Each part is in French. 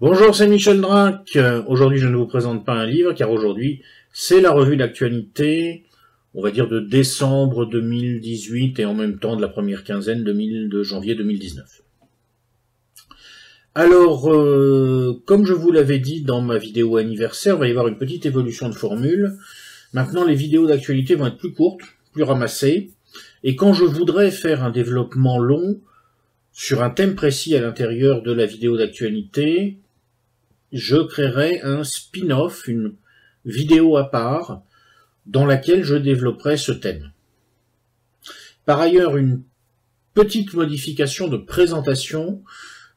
Bonjour, c'est Michel Drac. Aujourd'hui, je ne vous présente pas un livre, car aujourd'hui, c'est la revue d'actualité, on va dire de décembre 2018 et en même temps de la première quinzaine de janvier 2019. Alors, comme je vous l'avais dit dans ma vidéo anniversaire, il va y avoir une petite évolution de formule. Maintenant, les vidéos d'actualité vont être plus courtes, plus ramassées, et quand je voudrais faire un développement long sur un thème précis à l'intérieur de la vidéo d'actualité, je créerai un spin-off, une vidéo à part, dans laquelle je développerai ce thème. Par ailleurs, une petite modification de présentation.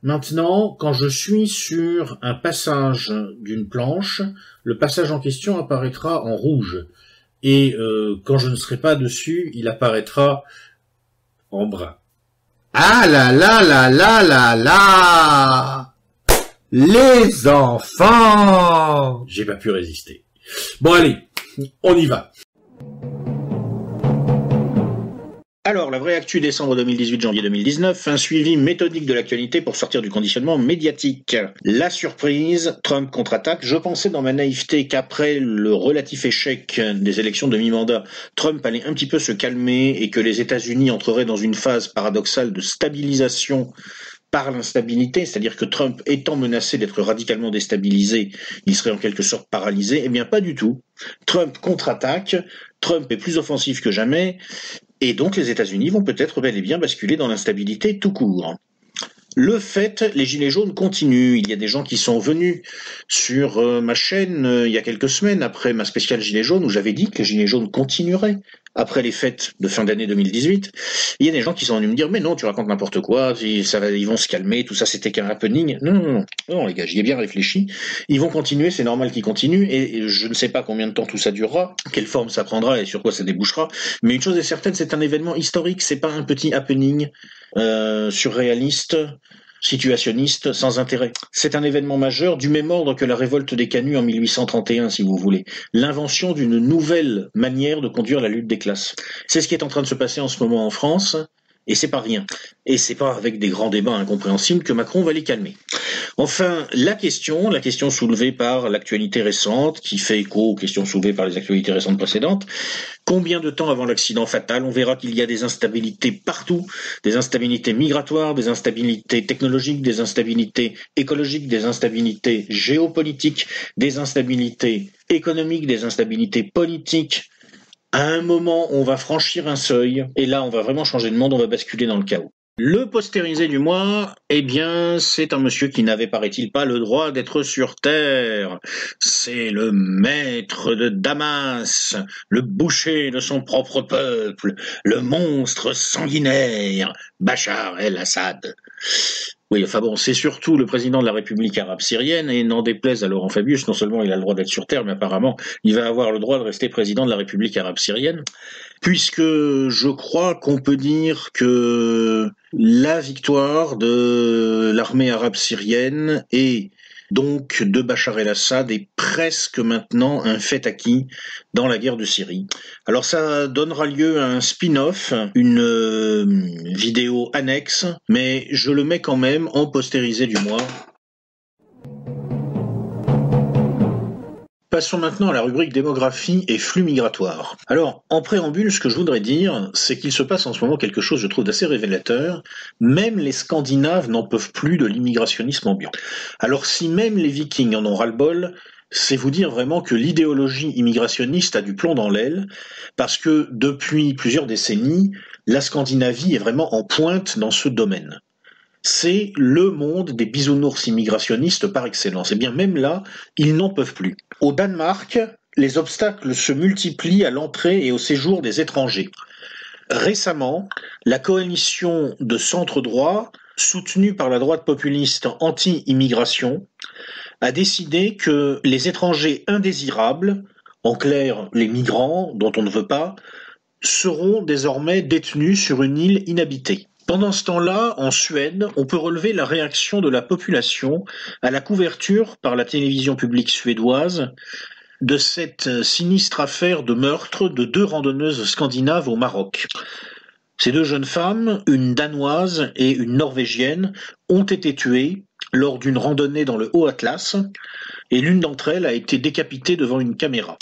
Maintenant, quand je suis sur un passage d'une planche, le passage en question apparaîtra en rouge. Et quand je ne serai pas dessus, il apparaîtra en brun. Ah là là là là là là! Les enfants! J'ai pas pu résister. Bon allez, on y va. Alors, la vraie actu décembre 2018, janvier 2019, un suivi méthodique de l'actualité pour sortir du conditionnement médiatique. La surprise, Trump contre-attaque. Je pensais dans ma naïveté qu'après le relatif échec des élections de mi-mandat, Trump allait un petit peu se calmer et que les États-Unis entreraient dans une phase paradoxale de stabilisation par l'instabilité, c'est-à-dire que Trump étant menacé d'être radicalement déstabilisé, il serait en quelque sorte paralysé. Eh bien, pas du tout. Trump contre-attaque, Trump est plus offensif que jamais, et donc les États-Unis vont peut-être bel et bien basculer dans l'instabilité tout court. Le fait, les Gilets jaunes continuent. Il y a des gens qui sont venus sur ma chaîne il y a quelques semaines après ma spéciale Gilets jaunes où j'avais dit que les Gilets jaunes continueraient après les fêtes de fin d'année 2018. Il y a des gens qui sont venus me dire mais non, tu racontes n'importe quoi, ils vont se calmer, tout ça c'était qu'un happening. Non les gars, j'y ai bien réfléchi. Ils vont continuer, c'est normal qu'ils continuent et je ne sais pas combien de temps tout ça durera, quelle forme ça prendra et sur quoi ça débouchera. Mais une chose est certaine, c'est un événement historique, c'est pas un petit happening surréaliste, situationniste, sans intérêt. C'est un événement majeur du même ordre que la révolte des Canuts en 1831, si vous voulez. L'invention d'une nouvelle manière de conduire la lutte des classes. C'est ce qui est en train de se passer en ce moment en France, et c'est pas rien. Et c'est pas avec des grands débats incompréhensibles que Macron va les calmer. Enfin, la question soulevée par l'actualité récente, qui fait écho aux questions soulevées par les actualités récentes précédentes, combien de temps avant l'accident fatal, on verra qu'il y a des instabilités partout, des instabilités migratoires, des instabilités technologiques, des instabilités écologiques, des instabilités géopolitiques, des instabilités économiques, des instabilités politiques. À un moment, on va franchir un seuil, et là, on va vraiment changer de monde, on va basculer dans le chaos. Le postérisé du mois, eh bien, c'est un monsieur qui n'avait, paraît-il, pas le droit d'être sur Terre. C'est le maître de Damas, le boucher de son propre peuple, le monstre sanguinaire, Bachar el-Assad. Oui, enfin bon, c'est surtout le président de la République arabe syrienne, et n'en déplaise à Laurent Fabius, non seulement il a le droit d'être sur Terre, mais apparemment il va avoir le droit de rester président de la République arabe syrienne, puisque je crois qu'on peut dire que la victoire de l'armée arabe syrienne et donc de Bachar el-Assad est presque maintenant un fait acquis dans la guerre de Syrie. Alors ça donnera lieu à un spin-off, une vidéo annexe, mais je le mets quand même en postérisé du mois. Passons maintenant à la rubrique démographie et flux migratoires. Alors, en préambule, ce que je voudrais dire, c'est qu'il se passe en ce moment quelque chose, je trouve, d'assez révélateur. Même les Scandinaves n'en peuvent plus de l'immigrationnisme ambiant. Alors, si même les Vikings en ont ras-le-bol, c'est vous dire vraiment que l'idéologie immigrationniste a du plomb dans l'aile, parce que depuis plusieurs décennies, la Scandinavie est vraiment en pointe dans ce domaine. C'est le monde des bisounours immigrationnistes par excellence. Et bien même là, ils n'en peuvent plus. Au Danemark, les obstacles se multiplient à l'entrée et au séjour des étrangers. Récemment, la coalition de centre-droit, soutenue par la droite populiste anti-immigration, a décidé que les étrangers indésirables, en clair les migrants dont on ne veut pas, seront désormais détenus sur une île inhabitée. Pendant ce temps-là, en Suède, on peut relever la réaction de la population à la couverture par la télévision publique suédoise de cette sinistre affaire de meurtre de 2 randonneuses scandinaves au Maroc. Ces 2 jeunes femmes, une danoise et une norvégienne, ont été tuées lors d'une randonnée dans le Haut-Atlas, et l'une d'entre elles a été décapitée devant une caméra.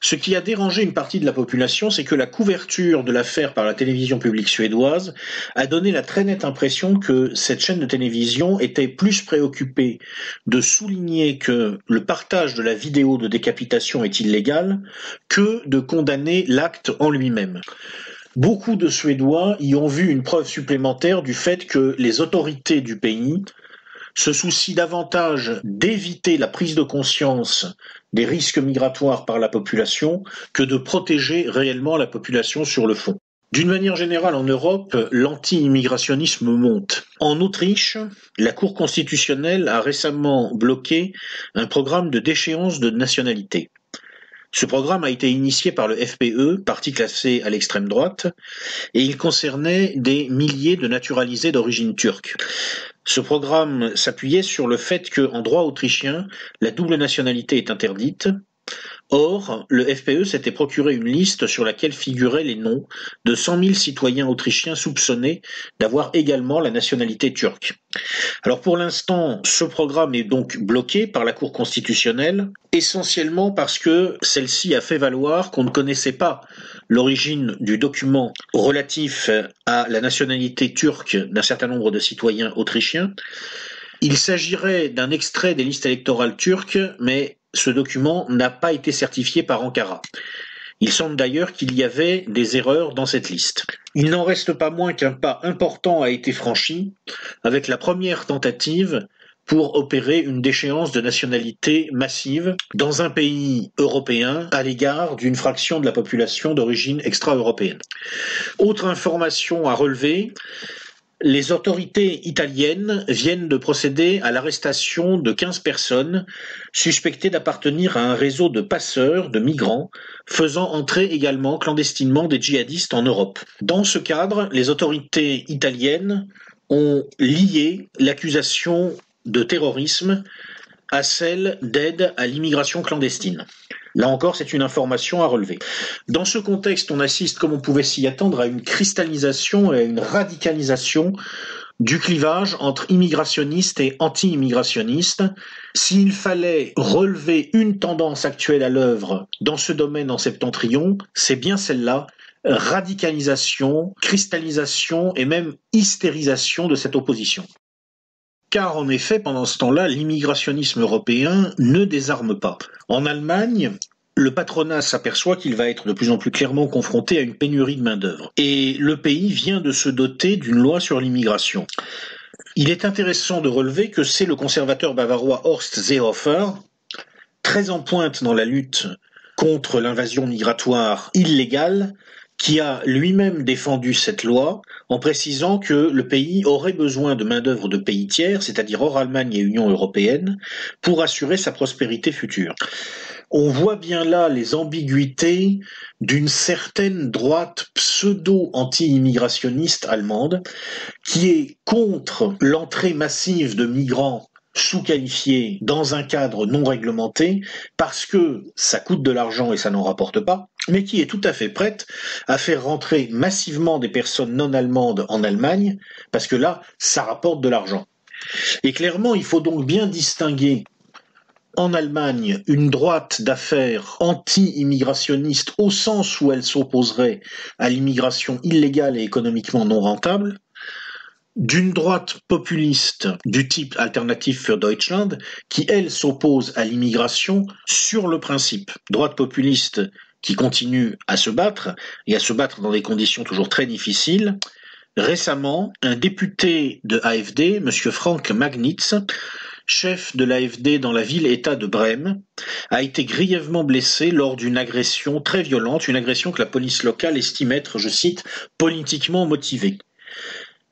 Ce qui a dérangé une partie de la population, c'est que la couverture de l'affaire par la télévision publique suédoise a donné la très nette impression que cette chaîne de télévision était plus préoccupée de souligner que le partage de la vidéo de décapitation est illégal que de condamner l'acte en lui-même. Beaucoup de Suédois y ont vu une preuve supplémentaire du fait que les autorités du pays se soucient davantage d'éviter la prise de conscience des risques migratoires par la population que de protéger réellement la population sur le fond. D'une manière générale, en Europe, l'anti-immigrationnisme monte. En Autriche, la Cour constitutionnelle a récemment bloqué un programme de déchéance de nationalité. Ce programme a été initié par le FPE, parti classé à l'extrême droite, et il concernait des milliers de naturalisés d'origine turque. Ce programme s'appuyait sur le fait qu'en droit autrichien, la double nationalité est interdite. Or, le FPE s'était procuré une liste sur laquelle figuraient les noms de 100 000 citoyens autrichiens soupçonnés d'avoir également la nationalité turque. Alors pour l'instant, ce programme est donc bloqué par la Cour constitutionnelle, essentiellement parce que celle-ci a fait valoir qu'on ne connaissait pas l'origine du document relatif à la nationalité turque d'un certain nombre de citoyens autrichiens. Il s'agirait d'un extrait des listes électorales turques, mais ce document n'a pas été certifié par Ankara. Il semble d'ailleurs qu'il y avait des erreurs dans cette liste. Il n'en reste pas moins qu'un pas important a été franchi avec la première tentative pour opérer une déchéance de nationalité massive dans un pays européen à l'égard d'une fraction de la population d'origine extra-européenne. Autre information à relever, les autorités italiennes viennent de procéder à l'arrestation de 15 personnes suspectées d'appartenir à un réseau de passeurs, de migrants, faisant entrer également clandestinement des djihadistes en Europe. Dans ce cadre, les autorités italiennes ont lié l'accusation de terrorisme à celle d'aide à l'immigration clandestine. Là encore, c'est une information à relever. Dans ce contexte, on assiste, comme on pouvait s'y attendre, à une cristallisation et à une radicalisation du clivage entre immigrationnistes et anti-immigrationnistes. S'il fallait relever une tendance actuelle à l'œuvre dans ce domaine en septentrion, c'est bien celle-là, radicalisation, cristallisation et même hystérisation de cette opposition. Car en effet, pendant ce temps-là, l'immigrationnisme européen ne désarme pas. En Allemagne, le patronat s'aperçoit qu'il va être de plus en plus clairement confronté à une pénurie de main-d'œuvre. Et le pays vient de se doter d'une loi sur l'immigration. Il est intéressant de relever que c'est le conservateur bavarois Horst Seehofer, très en pointe dans la lutte contre l'invasion migratoire illégale, qui a lui-même défendu cette loi en précisant que le pays aurait besoin de main-d'œuvre de pays tiers, c'est-à-dire hors Allemagne et Union européenne, pour assurer sa prospérité future. On voit bien là les ambiguïtés d'une certaine droite pseudo-anti-immigrationniste allemande qui est contre l'entrée massive de migrants sous-qualifiés dans un cadre non réglementé parce que ça coûte de l'argent et ça n'en rapporte pas, mais qui est tout à fait prête à faire rentrer massivement des personnes non allemandes en Allemagne parce que là, ça rapporte de l'argent. Et clairement, il faut donc bien distinguer en Allemagne une droite d'affaires anti-immigrationniste au sens où elle s'opposerait à l'immigration illégale et économiquement non rentable, d'une droite populiste du type Alternative für Deutschland, qui, elle, s'oppose à l'immigration sur le principe. Droite populiste qui continue à se battre, et à se battre dans des conditions toujours très difficiles. Récemment, un député de AfD, M. Frank Magnitz, chef de l'AfD dans la ville-État de Brême, a été grièvement blessé lors d'une agression très violente, une agression que la police locale estime être, je cite, politiquement motivée.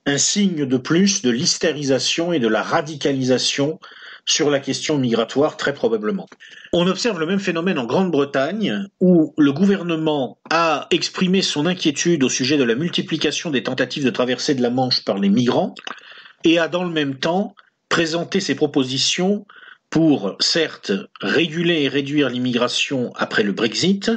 Un signe de plus de l'hystérisation et de la radicalisation sur la question migratoire, très probablement. On observe le même phénomène en Grande-Bretagne, où le gouvernement a exprimé son inquiétude au sujet de la multiplication des tentatives de traversée de la Manche par les migrants, et a dans le même temps présenté ses propositions pour, certes, réguler et réduire l'immigration après le Brexit,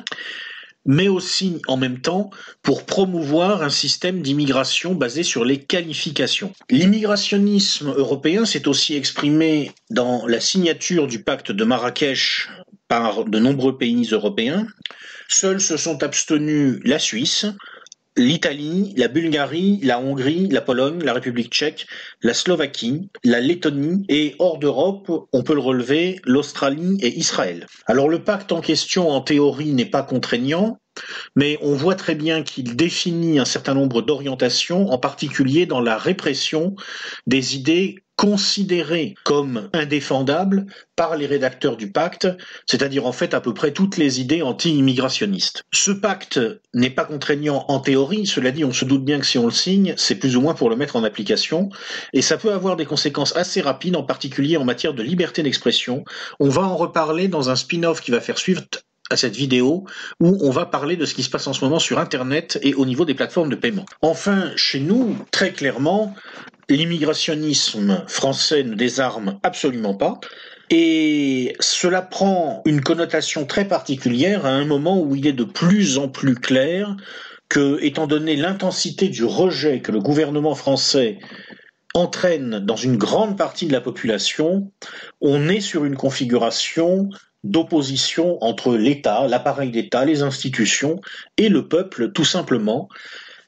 mais aussi en même temps pour promouvoir un système d'immigration basé sur les qualifications. L'immigrationnisme européen s'est aussi exprimé dans la signature du pacte de Marrakech par de nombreux pays européens. Seuls se sont abstenus la Suisse, l'Italie, la Bulgarie, la Hongrie, la Pologne, la République tchèque, la Slovaquie, la Lettonie et hors d'Europe, on peut le relever, l'Australie et Israël. Alors le pacte en question en théorie n'est pas contraignant, mais on voit très bien qu'il définit un certain nombre d'orientations, en particulier dans la répression des idées considérées comme indéfendables par les rédacteurs du pacte, c'est-à-dire en fait à peu près toutes les idées anti-immigrationnistes. Ce pacte n'est pas contraignant en théorie, cela dit on se doute bien que si on le signe, c'est plus ou moins pour le mettre en application, et ça peut avoir des conséquences assez rapides, en particulier en matière de liberté d'expression. On va en reparler dans un spin-off qui va faire suivre à cette vidéo où on va parler de ce qui se passe en ce moment sur Internet et au niveau des plateformes de paiement. Enfin, chez nous, très clairement, l'immigrationnisme français ne désarme absolument pas. Et cela prend une connotation très particulière à un moment où il est de plus en plus clair que, étant donné l'intensité du rejet que le gouvernement français entraîne dans une grande partie de la population, on est sur une configuration d'opposition entre l'État, l'appareil d'État, les institutions et le peuple tout simplement.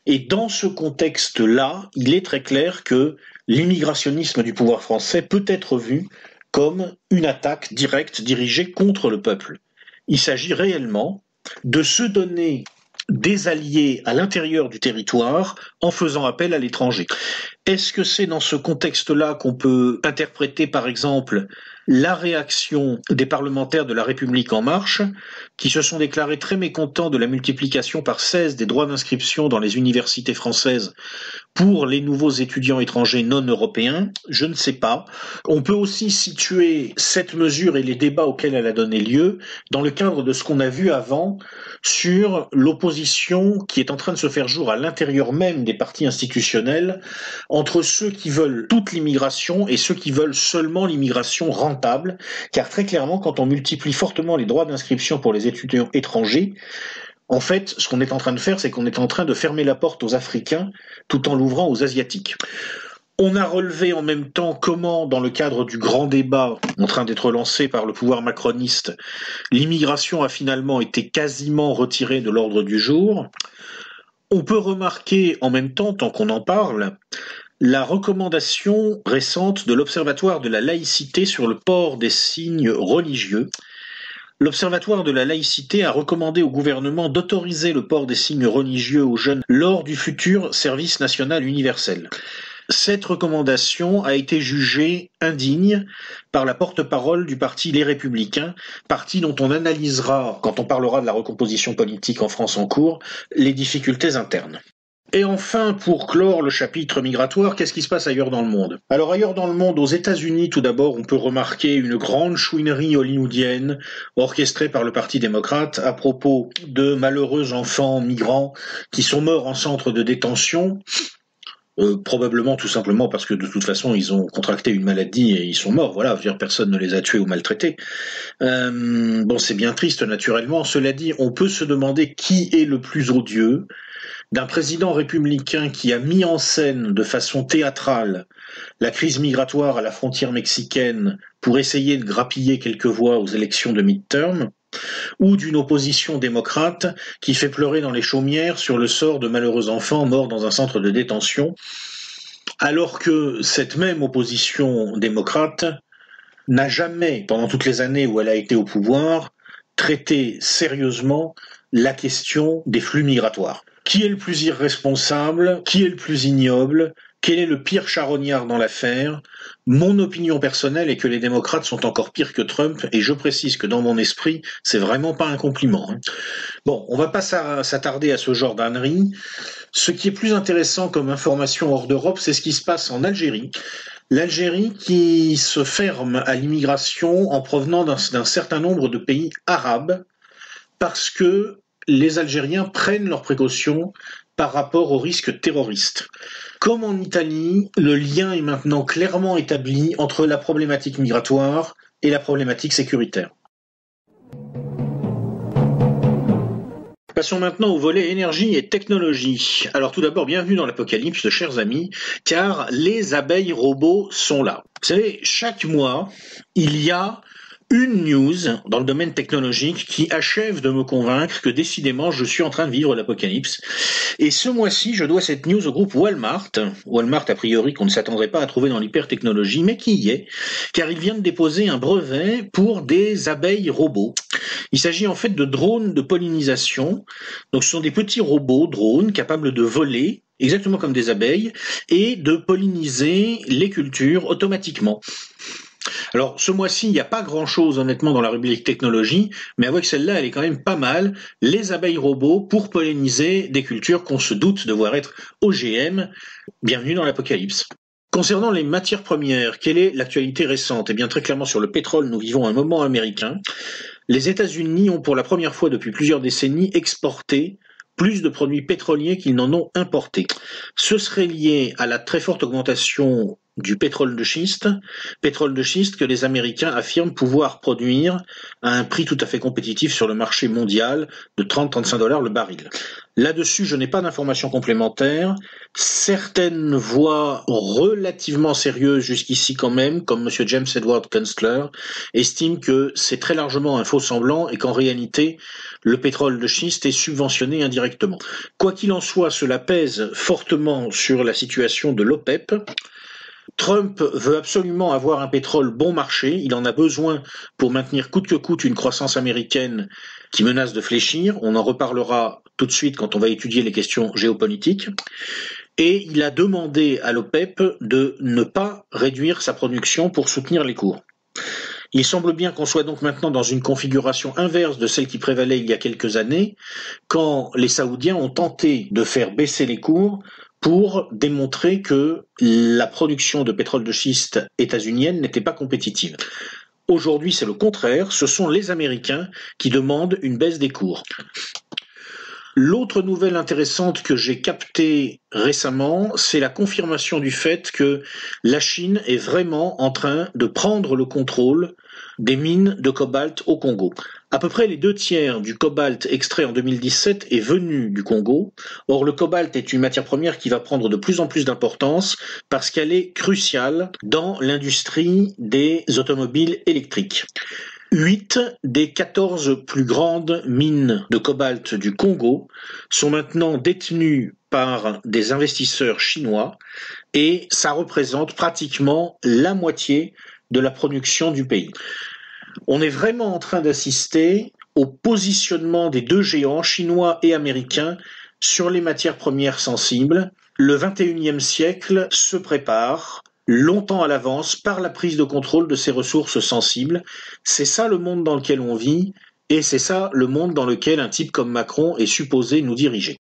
Et dans ce contexte-là, il est très clair que l'immigrationnisme du pouvoir français peut être vu comme une attaque directe dirigée contre le peuple. Il s'agit réellement de se donner des alliés à l'intérieur du territoire en faisant appel à l'étranger. Est-ce que c'est dans ce contexte-là qu'on peut interpréter, par exemple, la réaction des parlementaires de La République En Marche, qui se sont déclarés très mécontents de la multiplication par 16 des droits d'inscription dans les universités françaises pour les nouveaux étudiants étrangers non européens? Je ne sais pas. On peut aussi situer cette mesure et les débats auxquels elle a donné lieu dans le cadre de ce qu'on a vu avant sur l'opposition qui est en train de se faire jour à l'intérieur même des partis institutionnels entre ceux qui veulent toute l'immigration et ceux qui veulent seulement l'immigration rentable, car très clairement, quand on multiplie fortement les droits d'inscription pour les étudiants étrangers, en fait, ce qu'on est en train de faire, c'est qu'on est en train de fermer la porte aux Africains tout en l'ouvrant aux Asiatiques. On a relevé en même temps comment, dans le cadre du grand débat en train d'être lancé par le pouvoir macroniste, l'immigration a finalement été quasiment retirée de l'ordre du jour. On peut remarquer en même temps, tant qu'on en parle, la recommandation récente de l'Observatoire de la laïcité sur le port des signes religieux. L'Observatoire de la laïcité a recommandé au gouvernement d'autoriser le port des signes religieux aux jeunes lors du futur service national universel. Cette recommandation a été jugée indigne par la porte-parole du parti Les Républicains, parti dont on analysera, quand on parlera de la recomposition politique en France en cours, les difficultés internes. Et enfin, pour clore le chapitre migratoire, qu'est-ce qui se passe ailleurs dans le monde? Alors ailleurs dans le monde, aux États-Unis tout d'abord, on peut remarquer une grande chouinerie hollywoodienne orchestrée par le Parti démocrate à propos de malheureux enfants migrants qui sont morts en centre de détention. Probablement tout simplement parce que de toute façon ils ont contracté une maladie et ils sont morts, voilà, je veux dire, personne ne les a tués ou maltraités. Bon, c'est bien triste naturellement, cela dit, on peut se demander qui est le plus odieux d'un président républicain qui a mis en scène de façon théâtrale la crise migratoire à la frontière mexicaine pour essayer de grappiller quelques voix aux élections de midterm, ou d'une opposition démocrate qui fait pleurer dans les chaumières sur le sort de malheureux enfants morts dans un centre de détention, alors que cette même opposition démocrate n'a jamais, pendant toutes les années où elle a été au pouvoir, traité sérieusement la question des flux migratoires. Qui est le plus irresponsable? Qui est le plus ignoble? Quel est le pire charognard dans l'affaire? Mon opinion personnelle est que les démocrates sont encore pires que Trump, et je précise que dans mon esprit, c'est vraiment pas un compliment. Bon, on va pas s'attarder à ce genre d'ânerie. Ce qui est plus intéressant comme information hors d'Europe, c'est ce qui se passe en Algérie. L'Algérie qui se ferme à l'immigration en provenant d'un certain nombre de pays arabes, parce que les Algériens prennent leurs précautions par rapport aux risques terroristes. Comme en Italie, le lien est maintenant clairement établi entre la problématique migratoire et la problématique sécuritaire. Passons maintenant au volet énergie et technologie. Alors tout d'abord, bienvenue dans l'apocalypse, chers amis, car les abeilles robots sont là. Vous savez, chaque mois, il y a une news dans le domaine technologique qui achève de me convaincre que décidément je suis en train de vivre l'apocalypse. Et ce mois-ci, je dois cette news au groupe Walmart. Walmart, a priori, qu'on ne s'attendrait pas à trouver dans l'hypertechnologie, mais qui y est, car il vient de déposer un brevet pour des abeilles robots. Il s'agit en fait de drones de pollinisation. Donc ce sont des petits robots, drones, capables de voler, exactement comme des abeilles, et de polliniser les cultures automatiquement. Alors, ce mois-ci, il n'y a pas grand-chose, honnêtement, dans la rubrique technologie, mais avouez que celle-là, elle est quand même pas mal. Les abeilles robots pour polliniser des cultures qu'on se doute devoir être OGM. Bienvenue dans l'apocalypse. Concernant les matières premières, quelle est l'actualité récente? Eh bien, très clairement, sur le pétrole, nous vivons un moment américain. Les États-Unis ont, pour la première fois depuis plusieurs décennies, exporté plus de produits pétroliers qu'ils n'en ont importés. Ce serait lié à la très forte augmentation du pétrole de schiste que les Américains affirment pouvoir produire à un prix tout à fait compétitif sur le marché mondial de 30-35 $ le baril. Là-dessus, je n'ai pas d'informations complémentaires. Certaines voix relativement sérieuses jusqu'ici quand même, comme M. James Edward Kunstler, estiment que c'est très largement un faux semblant et qu'en réalité, le pétrole de schiste est subventionné indirectement. Quoi qu'il en soit, cela pèse fortement sur la situation de l'OPEP. Trump veut absolument avoir un pétrole bon marché, il en a besoin pour maintenir coûte que coûte une croissance américaine qui menace de fléchir, on en reparlera tout de suite quand on va étudier les questions géopolitiques, et il a demandé à l'OPEP de ne pas réduire sa production pour soutenir les cours. Il semble bien qu'on soit donc maintenant dans une configuration inverse de celle qui prévalait il y a quelques années, quand les Saoudiens ont tenté de faire baisser les cours pour démontrer que la production de pétrole de schiste états-unienne n'était pas compétitive. Aujourd'hui, c'est le contraire, ce sont les Américains qui demandent une baisse des cours. L'autre nouvelle intéressante que j'ai captée récemment, c'est la confirmation du fait que la Chine est vraiment en train de prendre le contrôle des mines de cobalt au Congo. À peu près les 2/3 du cobalt extrait en 2017 est venu du Congo. Or, le cobalt est une matière première qui va prendre de plus en plus d'importance parce qu'elle est cruciale dans l'industrie des automobiles électriques. 8 des 14 plus grandes mines de cobalt du Congo sont maintenant détenues par des investisseurs chinois et ça représente pratiquement la moitié de la production du pays. On est vraiment en train d'assister au positionnement des deux géants chinois et américains sur les matières premières sensibles. Le 21e siècle se prépare longtemps à l'avance par la prise de contrôle de ces ressources sensibles. C'est ça le monde dans lequel on vit et c'est ça le monde dans lequel un type comme Macron est supposé nous diriger.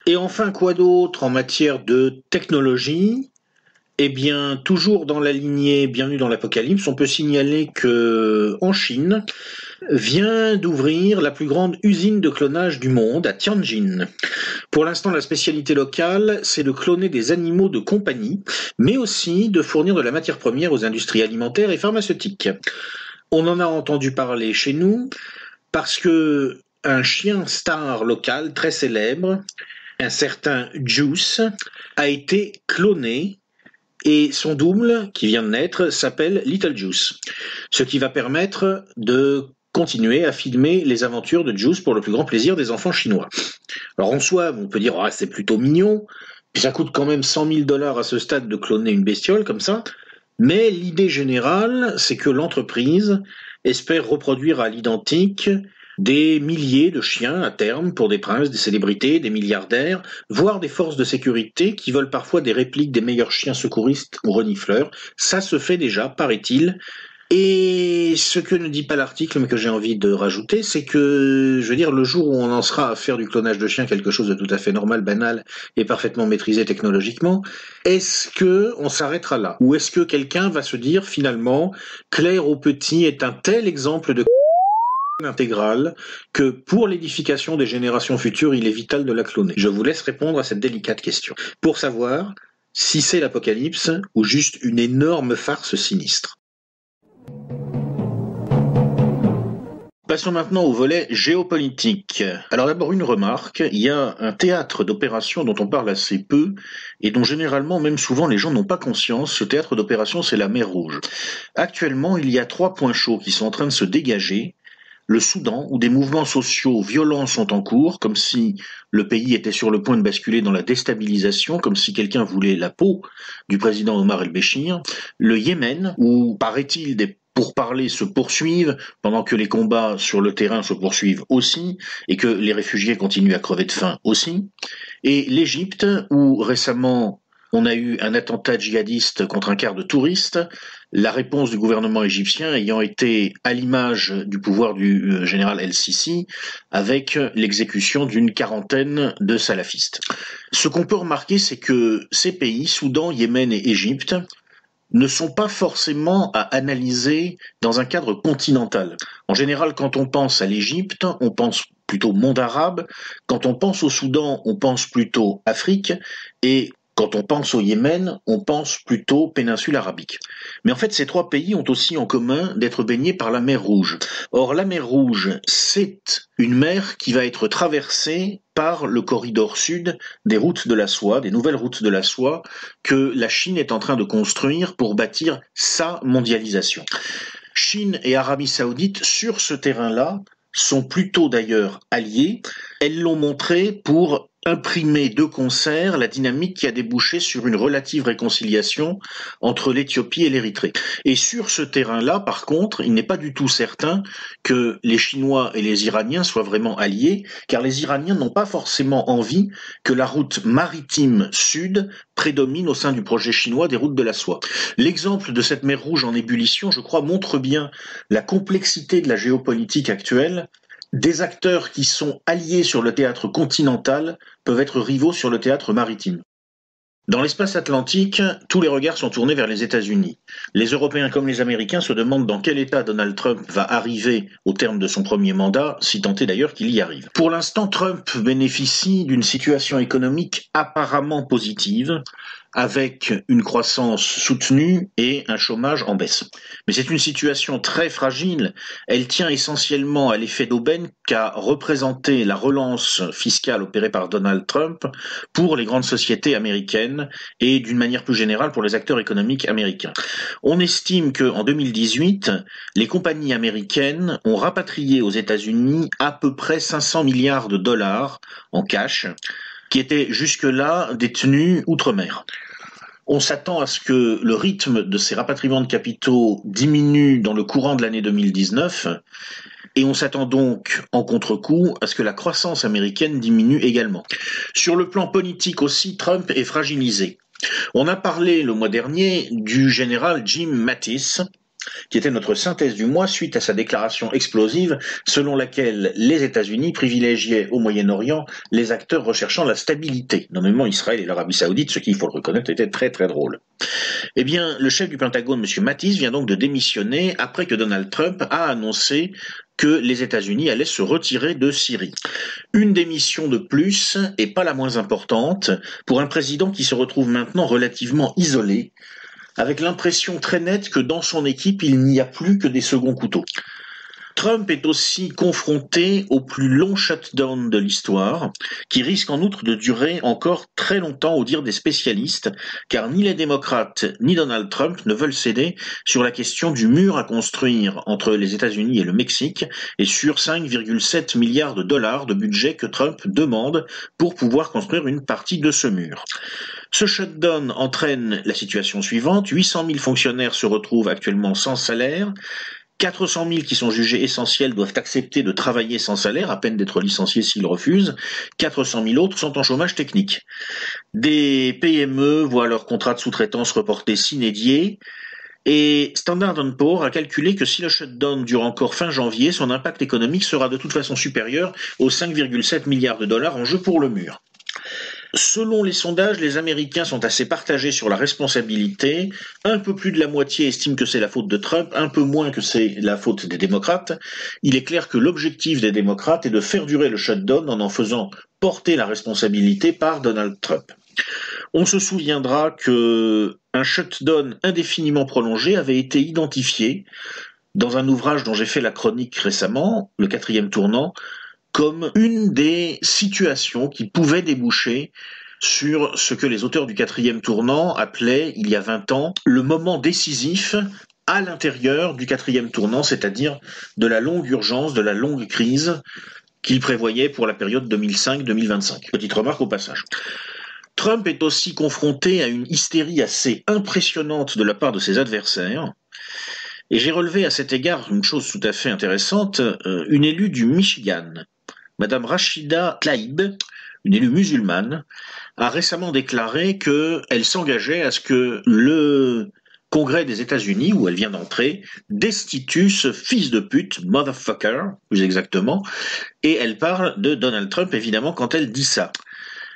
Et enfin, quoi d'autre en matière de technologie ? Eh bien, toujours dans la lignée Bienvenue dans l'apocalypse, on peut signaler que en Chine vient d'ouvrir la plus grande usine de clonage du monde à Tianjin. Pour l'instant, la spécialité locale, c'est de cloner des animaux de compagnie, mais aussi de fournir de la matière première aux industries alimentaires et pharmaceutiques. On en a entendu parler chez nous parce que un chien star local très célèbre, un certain Juice, a été cloné et son double, qui vient de naître, s'appelle Little Juice, ce qui va permettre de continuer à filmer les aventures de Juice pour le plus grand plaisir des enfants chinois. Alors en soi, on peut dire « c'est plutôt mignon », puis ça coûte quand même 100 000 $ à ce stade de cloner une bestiole comme ça, mais l'idée générale, c'est que l'entreprise espère reproduire à l'identique des milliers de chiens à terme pour des princes, des célébrités, des milliardaires, voire des forces de sécurité qui veulent parfois des répliques des meilleurs chiens secouristes ou renifleurs. Ça se fait déjà, paraît-il. Et ce que ne dit pas l'article, mais que j'ai envie de rajouter, c'est que, je veux dire, le jour où on en sera à faire du clonage de chiens quelque chose de tout à fait normal, banal et parfaitement maîtrisé technologiquement, est-ce que on s'arrêtera là? Ou est-ce que quelqu'un va se dire, finalement, Claire au petit est un tel exemple de intégrale que pour l'édification des générations futures, il est vital de la cloner? Je vous laisse répondre à cette délicate question. Pour savoir si c'est l'apocalypse ou juste une énorme farce sinistre. Passons maintenant au volet géopolitique. Alors d'abord une remarque, il y a un théâtre d'opération dont on parle assez peu et dont généralement, même souvent, les gens n'ont pas conscience. Ce théâtre d'opération, c'est la mer Rouge. Actuellement, il y a 3 points chauds qui sont en train de se dégager. Le Soudan, où des mouvements sociaux violents sont en cours, comme si le pays était sur le point de basculer dans la déstabilisation, comme si quelqu'un voulait la peau du président Omar el-Béchir. Le Yémen, où paraît-il des pourparlers se poursuivent, pendant que les combats sur le terrain se poursuivent aussi, et que les réfugiés continuent à crever de faim aussi. Et l'Égypte, où récemment on a eu un attentat djihadiste contre un quart de touristes, la réponse du gouvernement égyptien ayant été à l'image du pouvoir du général El-Sisi, avec l'exécution d'une quarantaine de salafistes. Ce qu'on peut remarquer, c'est que ces pays, Soudan, Yémen et Égypte, ne sont pas forcément à analyser dans un cadre continental. En général, quand on pense à l'Égypte, on pense plutôt monde arabe. Quand on pense au Soudan, on pense plutôt Afrique. Et quand on pense au Yémen, on pense plutôt péninsule arabique. Mais en fait, ces 3 pays ont aussi en commun d'être baignés par la mer Rouge. Or, la mer Rouge, c'est une mer qui va être traversée par le corridor sud des routes de la soie, des nouvelles routes de la soie que la Chine est en train de construire pour bâtir sa mondialisation. Chine et Arabie Saoudite, sur ce terrain-là, sont plutôt d'ailleurs alliés. Elles l'ont montré pour imprimer de concert la dynamique qui a débouché sur une relative réconciliation entre l'Éthiopie et l'Érythrée. Et sur ce terrain-là, par contre, il n'est pas du tout certain que les Chinois et les Iraniens soient vraiment alliés, car les Iraniens n'ont pas forcément envie que la route maritime sud prédomine au sein du projet chinois des routes de la soie. L'exemple de cette mer Rouge en ébullition, je crois, montre bien la complexité de la géopolitique actuelle. Des acteurs qui sont alliés sur le théâtre continental peuvent être rivaux sur le théâtre maritime. Dans l'espace atlantique, tous les regards sont tournés vers les États-Unis. Les Européens comme les Américains se demandent dans quel état Donald Trump va arriver au terme de son premier mandat, si tant est d'ailleurs qu'il y arrive. Pour l'instant, Trump bénéficie d'une situation économique apparemment positive, avec une croissance soutenue et un chômage en baisse. Mais c'est une situation très fragile. Elle tient essentiellement à l'effet d'aubaine qu'a représenté la relance fiscale opérée par Donald Trump pour les grandes sociétés américaines et d'une manière plus générale pour les acteurs économiques américains. On estime qu'en 2018, les compagnies américaines ont rapatrié aux États-Unis à peu près 500 milliards de dollars en cash, qui étaient jusque-là détenus outre-mer. On s'attend à ce que le rythme de ces rapatriements de capitaux diminue dans le courant de l'année 2019, et on s'attend donc en contre-coup à ce que la croissance américaine diminue également. Sur le plan politique aussi, Trump est fragilisé. On a parlé le mois dernier du général Jim Mattis, qui était notre synthèse du mois suite à sa déclaration explosive selon laquelle les États-Unis privilégiaient au Moyen-Orient les acteurs recherchant la stabilité, nommément Israël et l'Arabie Saoudite, ce qui, il faut le reconnaître, était très très drôle. Eh bien, le chef du Pentagone, M. Mattis, vient donc de démissionner après que Donald Trump a annoncé que les États-Unis allaient se retirer de Syrie. Une démission de plus, et pas la moins importante, pour un président qui se retrouve maintenant relativement isolé, avec l'impression très nette que dans son équipe, il n'y a plus que des seconds couteaux. Trump est aussi confronté au plus long shutdown de l'histoire, qui risque en outre de durer encore très longtemps au dire des spécialistes, car ni les démocrates ni Donald Trump ne veulent céder sur la question du mur à construire entre les États-Unis et le Mexique, et sur 5,7 milliards de dollars de budget que Trump demande pour pouvoir construire une partie de ce mur. Ce shutdown entraîne la situation suivante, 800 000 fonctionnaires se retrouvent actuellement sans salaire, 400 000 qui sont jugés essentiels doivent accepter de travailler sans salaire, à peine d'être licenciés s'ils refusent, 400 000 autres sont en chômage technique. Des PME voient leur contrat de sous-traitance reporté sine die, et Standard & Poor's a calculé que si le shutdown dure encore fin janvier, son impact économique sera de toute façon supérieur aux 5,7 milliards de dollars en jeu pour le mur. Selon les sondages, les Américains sont assez partagés sur la responsabilité. Un peu plus de la moitié estime que c'est la faute de Trump, un peu moins que c'est la faute des démocrates. Il est clair que l'objectif des démocrates est de faire durer le shutdown en faisant porter la responsabilité par Donald Trump. On se souviendra qu'un shutdown indéfiniment prolongé avait été identifié dans un ouvrage dont j'ai fait la chronique récemment, le 4e tournant, comme une des situations qui pouvaient déboucher sur ce que les auteurs du 4e tournant appelaient, il y a 20 ans, le moment décisif à l'intérieur du 4e tournant, c'est-à-dire de la longue urgence, de la longue crise qu'ils prévoyaient pour la période 2005-2025. Petite remarque au passage. Trump est aussi confronté à une hystérie assez impressionnante de la part de ses adversaires, et j'ai relevé à cet égard une chose tout à fait intéressante, une élue du Michigan, Madame Rashida Tlaib, une élue musulmane, a récemment déclaré qu'elle s'engageait à ce que le Congrès des États-Unis, où elle vient d'entrer, destitue ce fils de pute, motherfucker, plus exactement, et elle parle de Donald Trump, évidemment, quand elle dit ça.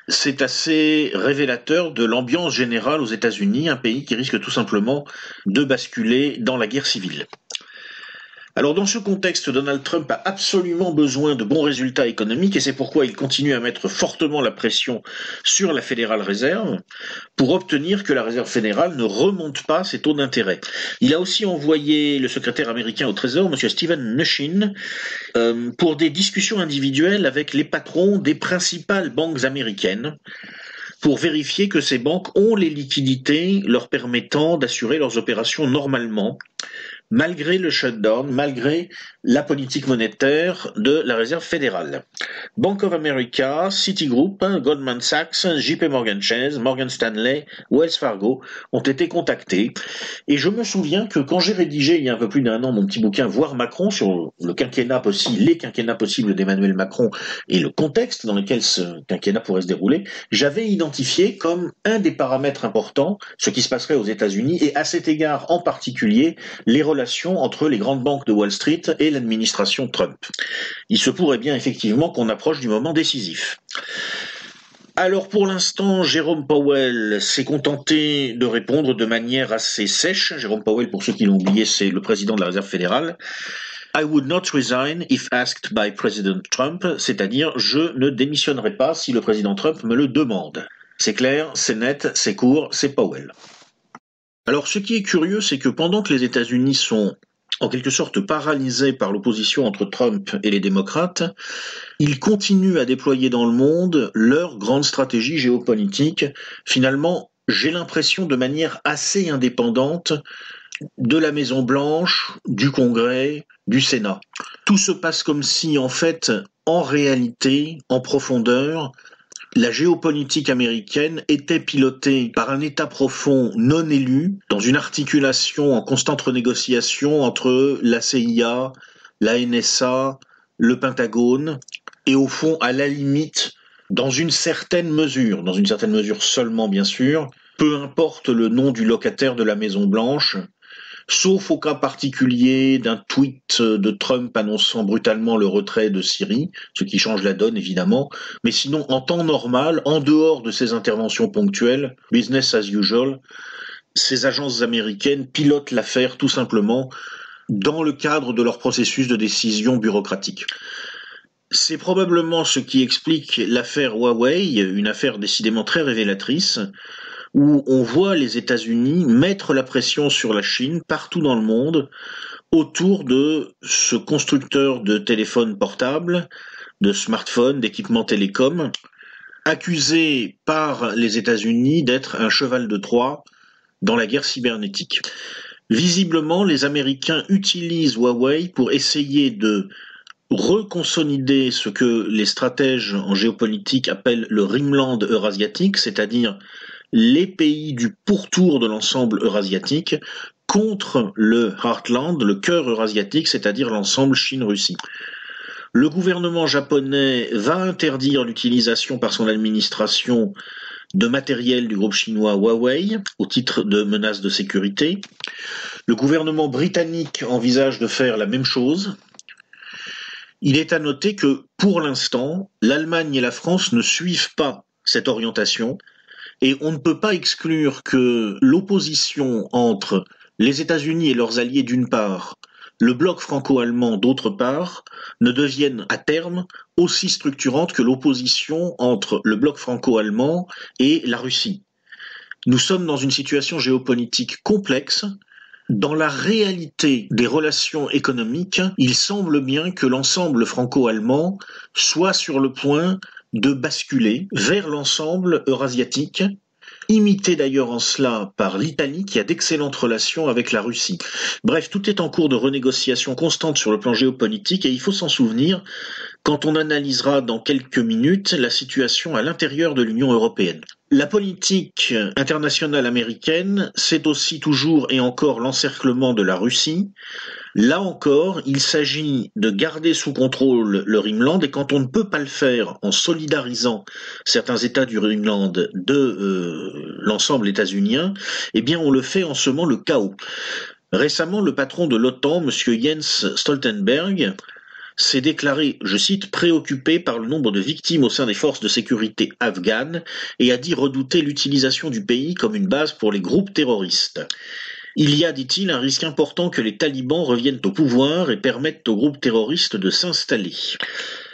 C'est assez révélateur de l'ambiance générale aux États-Unis, un pays qui risque tout simplement de basculer dans la guerre civile. Alors dans ce contexte, Donald Trump a absolument besoin de bons résultats économiques et c'est pourquoi il continue à mettre fortement la pression sur la Federal Reserve pour obtenir que la Réserve fédérale ne remonte pas ses taux d'intérêt. Il a aussi envoyé le secrétaire américain au Trésor, M. Steven Mnuchin, pour des discussions individuelles avec les patrons des principales banques américaines pour vérifier que ces banques ont les liquidités leur permettant d'assurer leurs opérations normalement, malgré le shutdown, malgré la politique monétaire de la Réserve fédérale. Bank of America, Citigroup, Goldman Sachs, JP Morgan Chase, Morgan Stanley, Wells Fargo ont été contactés. Et je me souviens que quand j'ai rédigé il y a un peu plus d'1 an mon petit bouquin Voir Macron sur le quinquennat possible, les quinquennats possibles d'Emmanuel Macron et le contexte dans lequel ce quinquennat pourrait se dérouler, j'avais identifié comme un des paramètres importants ce qui se passerait aux États-Unis et à cet égard en particulier les relations entre les grandes banques de Wall Street et l'administration Trump. Il se pourrait bien effectivement qu'on approche du moment décisif. Alors pour l'instant, Jérôme Powell s'est contenté de répondre de manière assez sèche. Jérôme Powell, pour ceux qui l'ont oublié, c'est le président de la Réserve fédérale. I would not resign if asked by President Trump, c'est-à-dire je ne démissionnerai pas si le président Trump me le demande. C'est clair, c'est net, c'est court, c'est Powell. Alors ce qui est curieux, c'est que pendant que les États-Unis sont en quelque sorte paralysés par l'opposition entre Trump et les démocrates, ils continuent à déployer dans le monde leur grande stratégie géopolitique, finalement, j'ai l'impression de manière assez indépendante de la Maison-Blanche, du Congrès, du Sénat. Tout se passe comme si, en fait, en réalité, en profondeur, la géopolitique américaine était pilotée par un État profond non élu, dans une articulation en constante renégociation entre la CIA, la NSA, le Pentagone, et au fond, à la limite, dans une certaine mesure seulement bien sûr, peu importe le nom du locataire de la Maison-Blanche, sauf au cas particulier d'un tweet de Trump annonçant brutalement le retrait de Syrie, ce qui change la donne évidemment, mais sinon en temps normal, en dehors de ces interventions ponctuelles, business as usual, ces agences américaines pilotent l'affaire tout simplement dans le cadre de leur processus de décision bureaucratique. C'est probablement ce qui explique l'affaire Huawei, une affaire décidément très révélatrice, où on voit les États-Unis mettre la pression sur la Chine partout dans le monde autour de ce constructeur de téléphones portables, de smartphones, d'équipements télécoms, accusé par les États-Unis d'être un cheval de Troie dans la guerre cybernétique. Visiblement, les Américains utilisent Huawei pour essayer de reconsolider ce que les stratèges en géopolitique appellent le Rimland eurasiatique, c'est-à-dire les pays du pourtour de l'ensemble eurasiatique contre le Heartland, le cœur eurasiatique, c'est-à-dire l'ensemble Chine-Russie. Le gouvernement japonais va interdire l'utilisation par son administration de matériel du groupe chinois Huawei au titre de menace de sécurité. Le gouvernement britannique envisage de faire la même chose. Il est à noter que, pour l'instant, l'Allemagne et la France ne suivent pas cette orientation. Et on ne peut pas exclure que l'opposition entre les États-Unis et leurs alliés d'une part, le bloc franco-allemand d'autre part, ne devienne à terme aussi structurante que l'opposition entre le bloc franco-allemand et la Russie. Nous sommes dans une situation géopolitique complexe, Dans la réalité des relations économiques, il semble bien que l'ensemble franco-allemand soit sur le point de basculer vers l'ensemble eurasiatique, imité d'ailleurs en cela par l'Italie qui a d'excellentes relations avec la Russie. Bref, tout est en cours de renégociation constante sur le plan géopolitique et il faut s'en souvenir quand on analysera dans quelques minutes la situation à l'intérieur de l'Union européenne. La politique internationale américaine, c'est aussi toujours et encore l'encerclement de la Russie. Là encore, il s'agit de garder sous contrôle le Rhineland et quand on ne peut pas le faire en solidarisant certains États du Rhineland de l'ensemble états-unien, eh bien on le fait en semant le chaos. Récemment, le patron de l'OTAN, M. Jens Stoltenberg, s'est déclaré, je cite, préoccupé par le nombre de victimes au sein des forces de sécurité afghanes et a dit redouter l'utilisation du pays comme une base pour les groupes terroristes. Il y a, dit-il, un risque important que les talibans reviennent au pouvoir et permettent aux groupes terroristes de s'installer.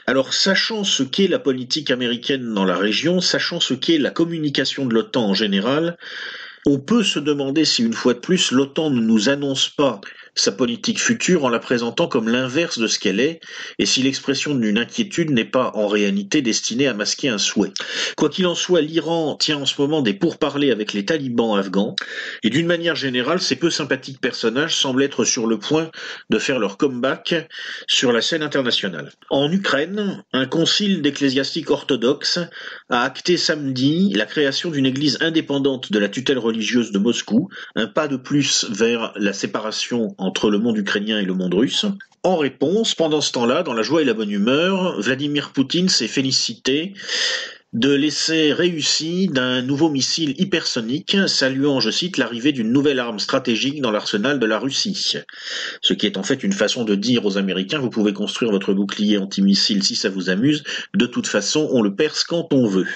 Alors, sachant ce qu'est la politique américaine dans la région, sachant ce qu'est la communication de l'OTAN en général, on peut se demander si, une fois de plus, l'OTAN ne nous annonce pas sa politique future en la présentant comme l'inverse de ce qu'elle est, et si l'expression d'une inquiétude n'est pas en réalité destinée à masquer un souhait. Quoi qu'il en soit, l'Iran tient en ce moment des pourparlers avec les talibans afghans, et d'une manière générale, ces peu sympathiques personnages semblent être sur le point de faire leur comeback sur la scène internationale. En Ukraine, un concile d'ecclésiastiques orthodoxes a acté samedi la création d'une église indépendante de la tutelle religieuse de Moscou, un pas de plus vers la séparation entre le monde ukrainien et le monde russe. En réponse, pendant ce temps-là, dans la joie et la bonne humeur, Vladimir Poutine s'est félicité de l'essai réussi d'un nouveau missile hypersonique, saluant, je cite, l'arrivée d'une nouvelle arme stratégique dans l'arsenal de la Russie. Ce qui est en fait une façon de dire aux Américains, vous pouvez construire votre bouclier antimissile si ça vous amuse, de toute façon, on le perce quand on veut.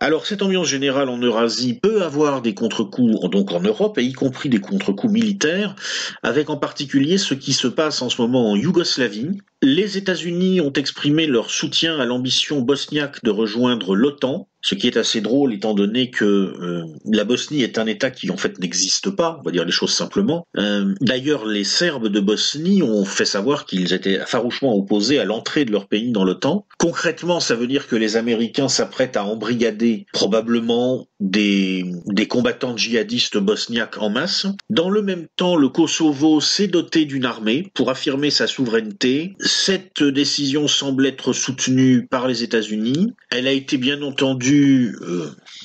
Alors cette ambiance générale en Eurasie peut avoir des contre-coups donc en Europe, et y compris des contre-coups militaires, avec en particulier ce qui se passe en ce moment en Yougoslavie. Les États-Unis ont exprimé leur soutien à l'ambition bosniaque de rejoindre l'OTAN, ce qui est assez drôle étant donné que la Bosnie est un État qui en fait n'existe pas, on va dire les choses simplement. D'ailleurs, les Serbes de Bosnie ont fait savoir qu'ils étaient farouchement opposés à l'entrée de leur pays dans l'OTAN. Concrètement, ça veut dire que les Américains s'apprêtent à embrigader probablement des combattants djihadistes bosniaques en masse. Dans le même temps, le Kosovo s'est doté d'une armée pour affirmer sa souveraineté. Cette décision semble être soutenue par les États-Unis. Elle a été bien entendu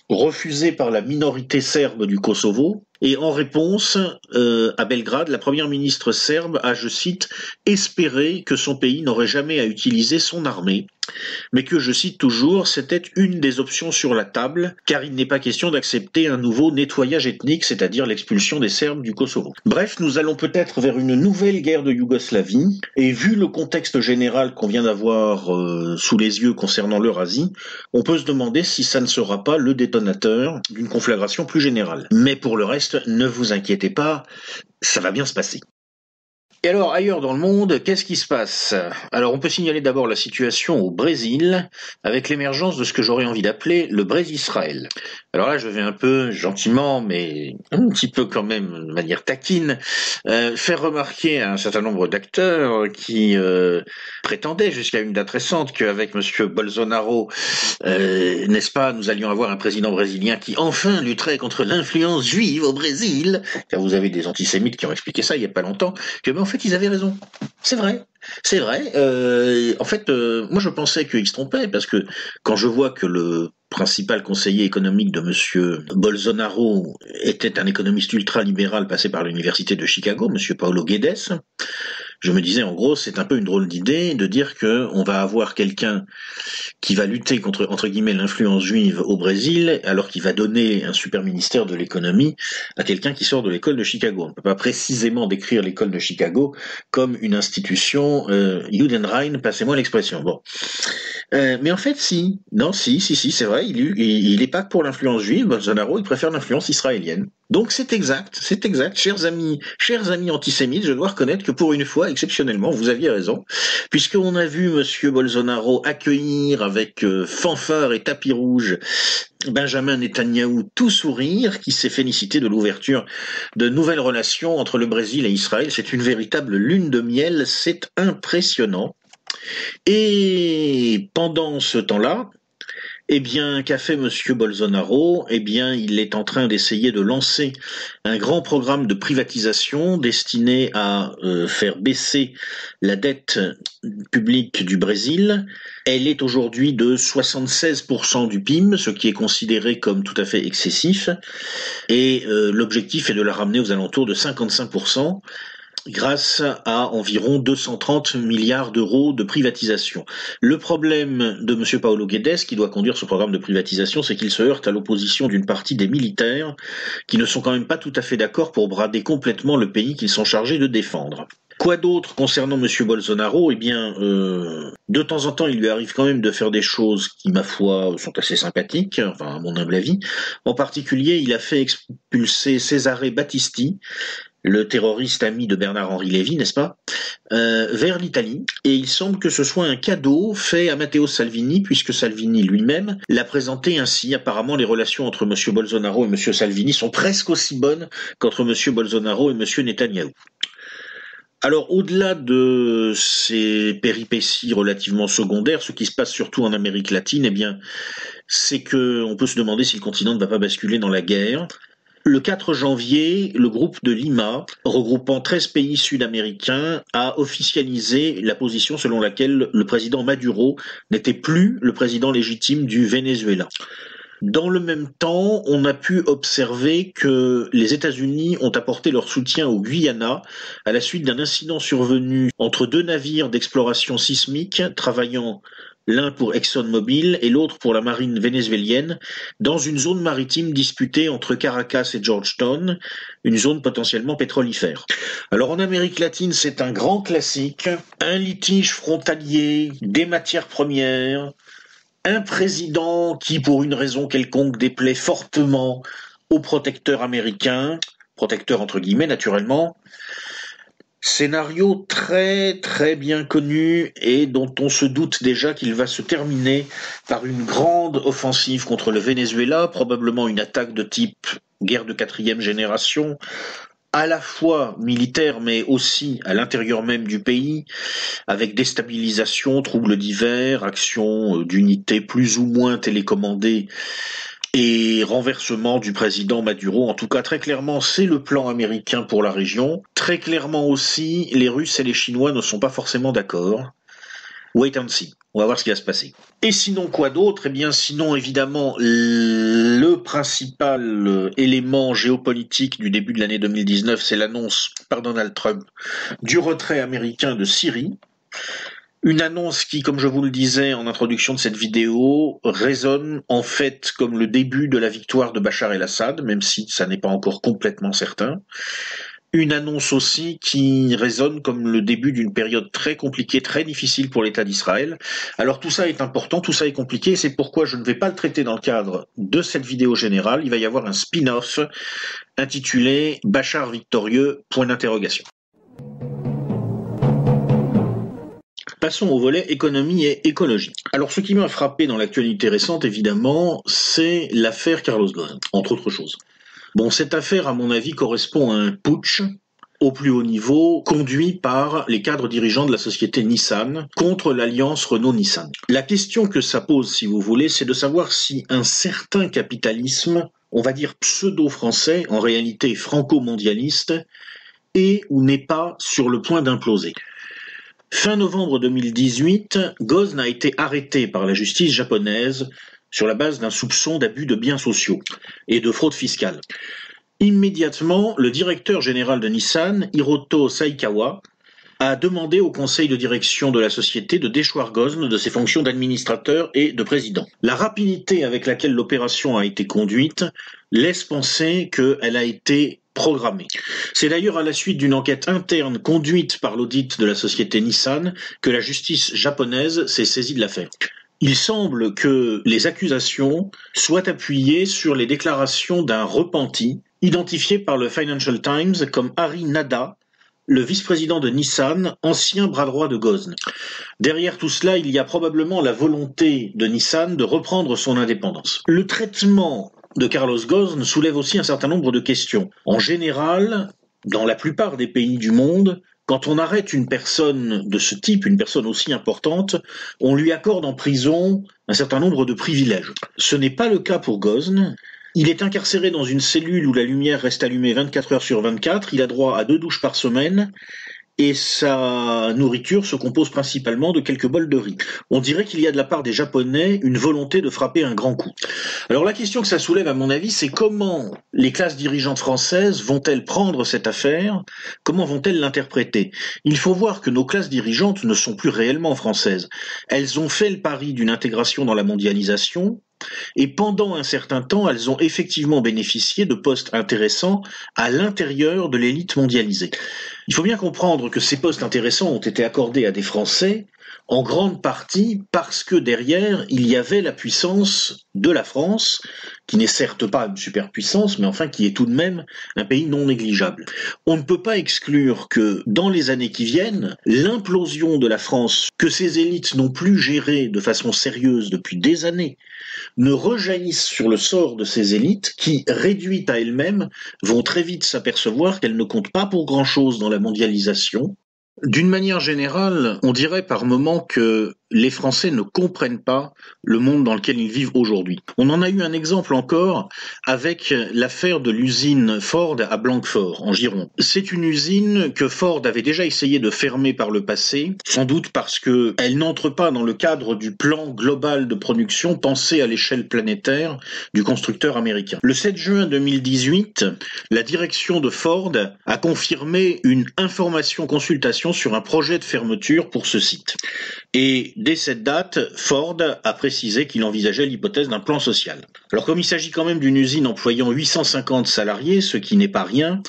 refusée par la minorité serbe du Kosovo. Et en réponse, à Belgrade, la première ministre serbe a, je cite, espéré que son pays n'aurait jamais à utiliser son armée, mais que, je cite toujours, c'était une des options sur la table, car il n'est pas question d'accepter un nouveau nettoyage ethnique, c'est-à-dire l'expulsion des Serbes du Kosovo. Bref, nous allons peut-être vers une nouvelle guerre de Yougoslavie, et vu le contexte général qu'on vient d'avoir sous les yeux concernant l'Eurasie, on peut se demander si ça ne sera pas le détonateur d'une conflagration plus générale. Mais pour le reste, ne vous inquiétez pas, ça va bien se passer. Et alors, ailleurs dans le monde, qu'est-ce qui se passe? Alors, on peut signaler d'abord la situation au Brésil, avec l'émergence de ce que j'aurais envie d'appeler le Brésil-Israël. Alors là, je vais un peu gentiment, mais un petit peu quand même de manière taquine, faire remarquer à un certain nombre d'acteurs qui prétendaient jusqu'à une date récente qu'avec M. Bolsonaro, n'est-ce pas, nous allions avoir un président brésilien qui enfin lutterait contre l'influence juive au Brésil, car vous avez des antisémites qui ont expliqué ça il n'y a pas longtemps, que en fait ils avaient raison. C'est vrai. C'est vrai. Moi je pensais qu'ils se trompaient, parce que quand je vois que le principal conseiller économique de M. Bolsonaro était un économiste ultra-libéral passé par l'université de Chicago, M. Paulo Guedes, je me disais en gros c'est un peu une drôle d'idée de dire que on va avoir quelqu'un qui va lutter contre, entre guillemets, l'influence juive au Brésil, alors qu'il va donner un super ministère de l'économie à quelqu'un qui sort de l'école de Chicago. On ne peut pas précisément décrire l'école de Chicago comme une institution Judenrein, passez-moi l'expression. Bon. Mais en fait, si. Non, si, c'est vrai. Il est pas pour l'influence juive. Bolsonaro, il préfère l'influence israélienne. Donc c'est exact. Chers amis antisémites, je dois reconnaître que pour une fois, exceptionnellement, vous aviez raison, puisqu'on a vu Monsieur Bolsonaro accueillir avec fanfare et tapis rouge Benjamin Netanyahou tout sourire, qui s'est félicité de l'ouverture de nouvelles relations entre le Brésil et Israël. C'est une véritable lune de miel, c'est impressionnant. Et pendant ce temps-là, eh bien, qu'a fait Monsieur Bolsonaro? Eh bien, il est en train d'essayer de lancer un grand programme de privatisation destiné à faire baisser la dette publique du Brésil. Elle est aujourd'hui de 76% du PIB, ce qui est considéré comme tout à fait excessif. Et l'objectif est de la ramener aux alentours de 55%. Grâce à environ 230 milliards d'euros de privatisation. Le problème de M. Paulo Guedes, qui doit conduire ce programme de privatisation, c'est qu'il se heurte à l'opposition d'une partie des militaires qui ne sont quand même pas tout à fait d'accord pour brader complètement le pays qu'ils sont chargés de défendre. Quoi d'autre concernant M. Bolsonaro? Eh bien, de temps en temps, il lui arrive quand même de faire des choses qui, ma foi, sont assez sympathiques, enfin, à mon humble avis. En particulier, il a fait expulser Cesare Battisti, le terroriste ami de Bernard-Henri Lévy, n'est-ce pas, vers l'Italie. Et il semble que ce soit un cadeau fait à Matteo Salvini, puisque Salvini lui-même l'a présenté ainsi. Apparemment, les relations entre M. Bolsonaro et M. Salvini sont presque aussi bonnes qu'entre M. Bolsonaro et M. Netanyahou. Alors, au-delà de ces péripéties relativement secondaires, ce qui se passe surtout en Amérique latine, eh bien, c'est qu'on peut se demander si le continent ne va pas basculer dans la guerre. Le 4 janvier, le groupe de Lima, regroupant 13 pays sud-américains, a officialisé la position selon laquelle le président Maduro n'était plus le président légitime du Venezuela. Dans le même temps, on a pu observer que les États-Unis ont apporté leur soutien au Guyana à la suite d'un incident survenu entre deux navires d'exploration sismique travaillant l'un pour ExxonMobil et l'autre pour la marine vénézuélienne, dans une zone maritime disputée entre Caracas et Georgetown, une zone potentiellement pétrolifère. Alors en Amérique latine, c'est un grand classique, un litige frontalier, des matières premières, un président qui, pour une raison quelconque, déplaît fortement aux protecteurs américains, protecteurs entre guillemets naturellement. Scénario très très bien connu et dont on se doute déjà qu'il va se terminer par une grande offensive contre le Venezuela, probablement une attaque de type guerre de 4e génération, à la fois militaire mais aussi à l'intérieur même du pays, avec déstabilisation, troubles divers, actions d'unités plus ou moins télécommandées et renversement du président Maduro. En tout cas, très clairement, c'est le plan américain pour la région. Très clairement aussi, les Russes et les Chinois ne sont pas forcément d'accord. Wait and see. On va voir ce qui va se passer. Et sinon, quoi d'autre? Eh bien, sinon, évidemment, le principal élément géopolitique du début de l'année 2019, c'est l'annonce par Donald Trump du retrait américain de Syrie. Une annonce qui, comme je vous le disais en introduction de cette vidéo, résonne en fait comme le début de la victoire de Bachar el-Assad, même si ça n'est pas encore complètement certain. Une annonce aussi qui résonne comme le début d'une période très compliquée, très difficile pour l'État d'Israël. Alors tout ça est important, tout ça est compliqué, c'est pourquoi je ne vais pas le traiter dans le cadre de cette vidéo générale. Il va y avoir un spin-off intitulé « Bachar victorieux ?» Passons au volet économie et écologie. Alors ce qui m'a frappé dans l'actualité récente, évidemment, c'est l'affaire Carlos Ghosn, entre autres choses. Bon, cette affaire, à mon avis, correspond à un putsch au plus haut niveau, conduit par les cadres dirigeants de la société Nissan contre l'alliance Renault-Nissan. La question que ça pose, si vous voulez, c'est de savoir si un certain capitalisme, on va dire pseudo-français, en réalité franco-mondialiste, est ou n'est pas sur le point d'imploser. Fin novembre 2018, Ghosn a été arrêté par la justice japonaise sur la base d'un soupçon d'abus de biens sociaux et de fraude fiscale. Immédiatement, le directeur général de Nissan, Hiroto Saikawa, a demandé au conseil de direction de la société de déchoir Ghosn de ses fonctions d'administrateur et de président. La rapidité avec laquelle l'opération a été conduite laisse penser qu'elle a été programmée. C'est d'ailleurs à la suite d'une enquête interne conduite par l'audit de la société Nissan que la justice japonaise s'est saisie de l'affaire. Il semble que les accusations soient appuyées sur les déclarations d'un repenti, identifié par le Financial Times comme Harry Nadda, le vice-président de Nissan, ancien bras droit de Ghosn. Derrière tout cela, il y a probablement la volonté de Nissan de reprendre son indépendance. Le traitement de Carlos Ghosn soulève aussi un certain nombre de questions. En général, dans la plupart des pays du monde, quand on arrête une personne de ce type, une personne aussi importante, on lui accorde en prison un certain nombre de privilèges. Ce n'est pas le cas pour Ghosn. Il est incarcéré dans une cellule où la lumière reste allumée 24 heures sur 24, il a droit à 2 douches par semaine, et sa nourriture se compose principalement de quelques bols de riz. On dirait qu'il y a de la part des Japonais une volonté de frapper un grand coup. Alors la question que ça soulève à mon avis, c'est comment les classes dirigeantes françaises vont-elles prendre cette affaire? Comment vont-elles l'interpréter? Il faut voir que nos classes dirigeantes ne sont plus réellement françaises. Elles ont fait le pari d'une intégration dans la mondialisation, et pendant un certain temps, elles ont effectivement bénéficié de postes intéressants à l'intérieur de l'élite mondialisée. Il faut bien comprendre que ces postes intéressants ont été accordés à des Français en grande partie parce que derrière, il y avait la puissance de la France, qui n'est certes pas une superpuissance, mais enfin qui est tout de même un pays non négligeable. On ne peut pas exclure que dans les années qui viennent, l'implosion de la France, que ces élites n'ont plus gérée de façon sérieuse depuis des années, ne rejaillissent sur le sort de ces élites qui, réduites à elles-mêmes, vont très vite s'apercevoir qu'elles ne comptent pas pour grand-chose dans la mondialisation. D'une manière générale, on dirait par moments que les Français ne comprennent pas le monde dans lequel ils vivent aujourd'hui. On en a eu un exemple encore avec l'affaire de l'usine Ford à Blanquefort, en Gironde. C'est une usine que Ford avait déjà essayé de fermer par le passé, sans doute parce qu'elle n'entre pas dans le cadre du plan global de production pensé à l'échelle planétaire du constructeur américain. Le 7 juin 2018, la direction de Ford a confirmé une information-consultation sur un projet de fermeture pour ce site. Et dès cette date, Ford a précisé qu'il envisageait l'hypothèse d'un plan social. Alors comme il s'agit quand même d'une usine employant 850 salariés, ce qui n'est pas rien,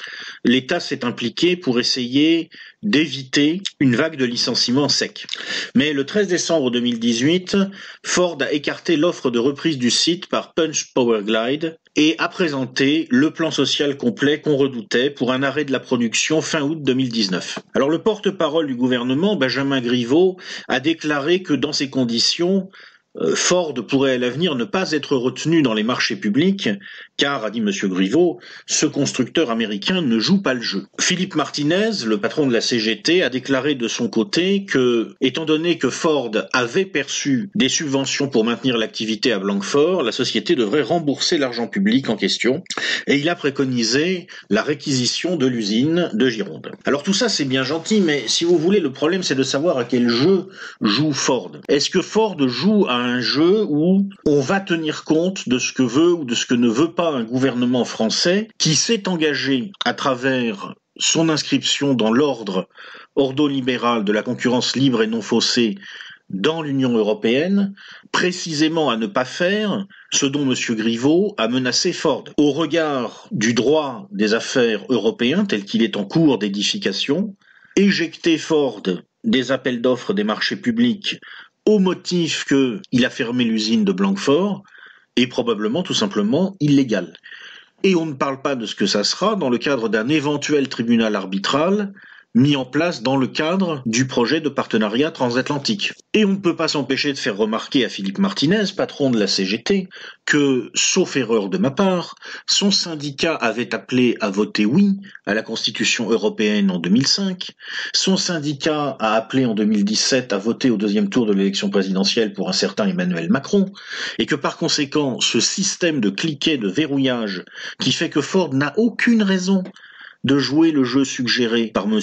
l'État s'est impliqué pour essayer d'éviter une vague de licenciements secs. Mais le 13 décembre 2018, Ford a écarté l'offre de reprise du site par Punch Powerglide et a présenté le plan social complet qu'on redoutait pour un arrêt de la production fin août 2019. Alors le porte-parole du gouvernement, Benjamin Griveaux, a déclaré que dans ces conditions, Ford pourrait à l'avenir ne pas être retenu dans les marchés publics, car, a dit M. Griveaux, ce constructeur américain ne joue pas le jeu. Philippe Martinez, le patron de la CGT, a déclaré de son côté que, étant donné que Ford avait perçu des subventions pour maintenir l'activité à Blanquefort, la société devrait rembourser l'argent public en question, et il a préconisé la réquisition de l'usine de Gironde. Alors tout ça c'est bien gentil, mais si vous voulez, le problème c'est de savoir à quel jeu joue Ford. Est-ce que Ford joue à un jeu où on va tenir compte de ce que veut ou de ce que ne veut pas un gouvernement français qui s'est engagé à travers son inscription dans l'ordre ordolibéral de la concurrence libre et non faussée dans l'Union européenne, précisément à ne pas faire ce dont M. Griveaux a menacé Ford. Au regard du droit des affaires européen tel qu'il est en cours d'édification, éjecter Ford des appels d'offres des marchés publics au motif qu'il a fermé l'usine de Blanquefort est probablement tout simplement illégal. Et on ne parle pas de ce que ça sera dans le cadre d'un éventuel tribunal arbitral mis en place dans le cadre du projet de partenariat transatlantique. Et on ne peut pas s'empêcher de faire remarquer à Philippe Martinez, patron de la CGT, que, sauf erreur de ma part, son syndicat avait appelé à voter oui à la Constitution européenne en 2005, son syndicat a appelé en 2017 à voter au deuxième tour de l'élection présidentielle pour un certain Emmanuel Macron, et que par conséquent, ce système de cliquet, de verrouillage, qui fait que Ford n'a aucune raison de jouer le jeu suggéré par M.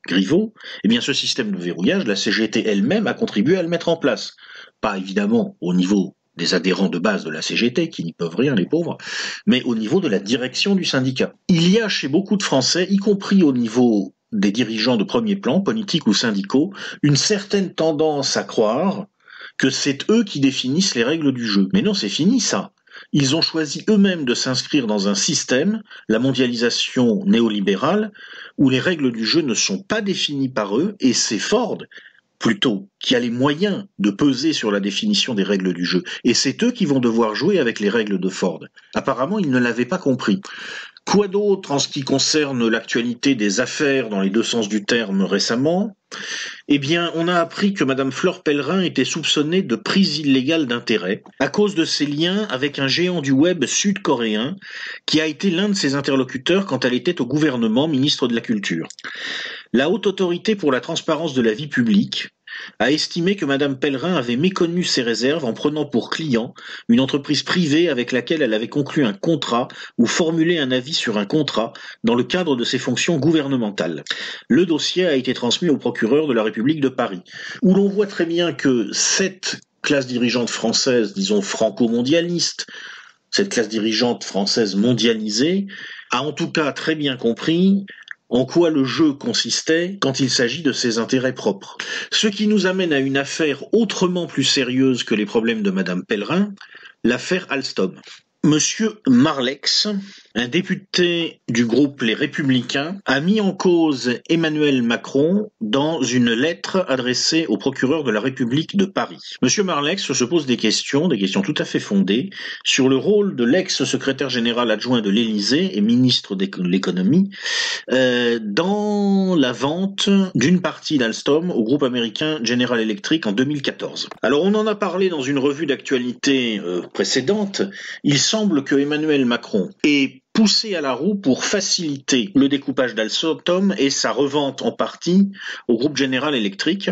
Griveaux, eh bien ce système de verrouillage, la CGT elle-même a contribué à le mettre en place. Pas évidemment au niveau des adhérents de base de la CGT, qui n'y peuvent rien, les pauvres, mais au niveau de la direction du syndicat. Il y a chez beaucoup de Français, y compris au niveau des dirigeants de premier plan, politiques ou syndicaux, une certaine tendance à croire que c'est eux qui définissent les règles du jeu. Mais non, c'est fini ça. Ils ont choisi eux-mêmes de s'inscrire dans un système, la mondialisation néolibérale, où les règles du jeu ne sont pas définies par eux, et c'est Ford plutôt, qui a les moyens de peser sur la définition des règles du jeu. Et c'est eux qui vont devoir jouer avec les règles de Ford. Apparemment, ils ne l'avaient pas compris. Quoi d'autre en ce qui concerne l'actualité des affaires dans les deux sens du terme récemment ? Eh bien, on a appris que Madame Fleur Pellerin était soupçonnée de prise illégale d'intérêt à cause de ses liens avec un géant du web sud-coréen qui a été l'un de ses interlocuteurs quand elle était au gouvernement, ministre de la Culture. La Haute Autorité pour la transparence de la vie publique a estimé que Madame Pellerin avait méconnu ses réserves en prenant pour client une entreprise privée avec laquelle elle avait conclu un contrat ou formulé un avis sur un contrat dans le cadre de ses fonctions gouvernementales. Le dossier a été transmis au procureur de la République de Paris, où l'on voit très bien que cette classe dirigeante française, disons franco-mondialiste, cette classe dirigeante française mondialisée, a en tout cas très bien compris en quoi le jeu consistait quand il s'agit de ses intérêts propres. Ce qui nous amène à une affaire autrement plus sérieuse que les problèmes de Madame Pellerin, l'affaire Alstom. Monsieur Marlex, un député du groupe Les Républicains, a mis en cause Emmanuel Macron dans une lettre adressée au procureur de la République de Paris. Monsieur Marlex se pose des questions tout à fait fondées, sur le rôle de l'ex-secrétaire général adjoint de l'Élysée et ministre de l'économie dans la vente d'une partie d'Alstom au groupe américain General Electric en 2014. Alors on en a parlé dans une revue d'actualité précédente. Il semble que Emmanuel Macron ait poussé à la roue pour faciliter le découpage d'Alstom et sa revente en partie au groupe General Electric,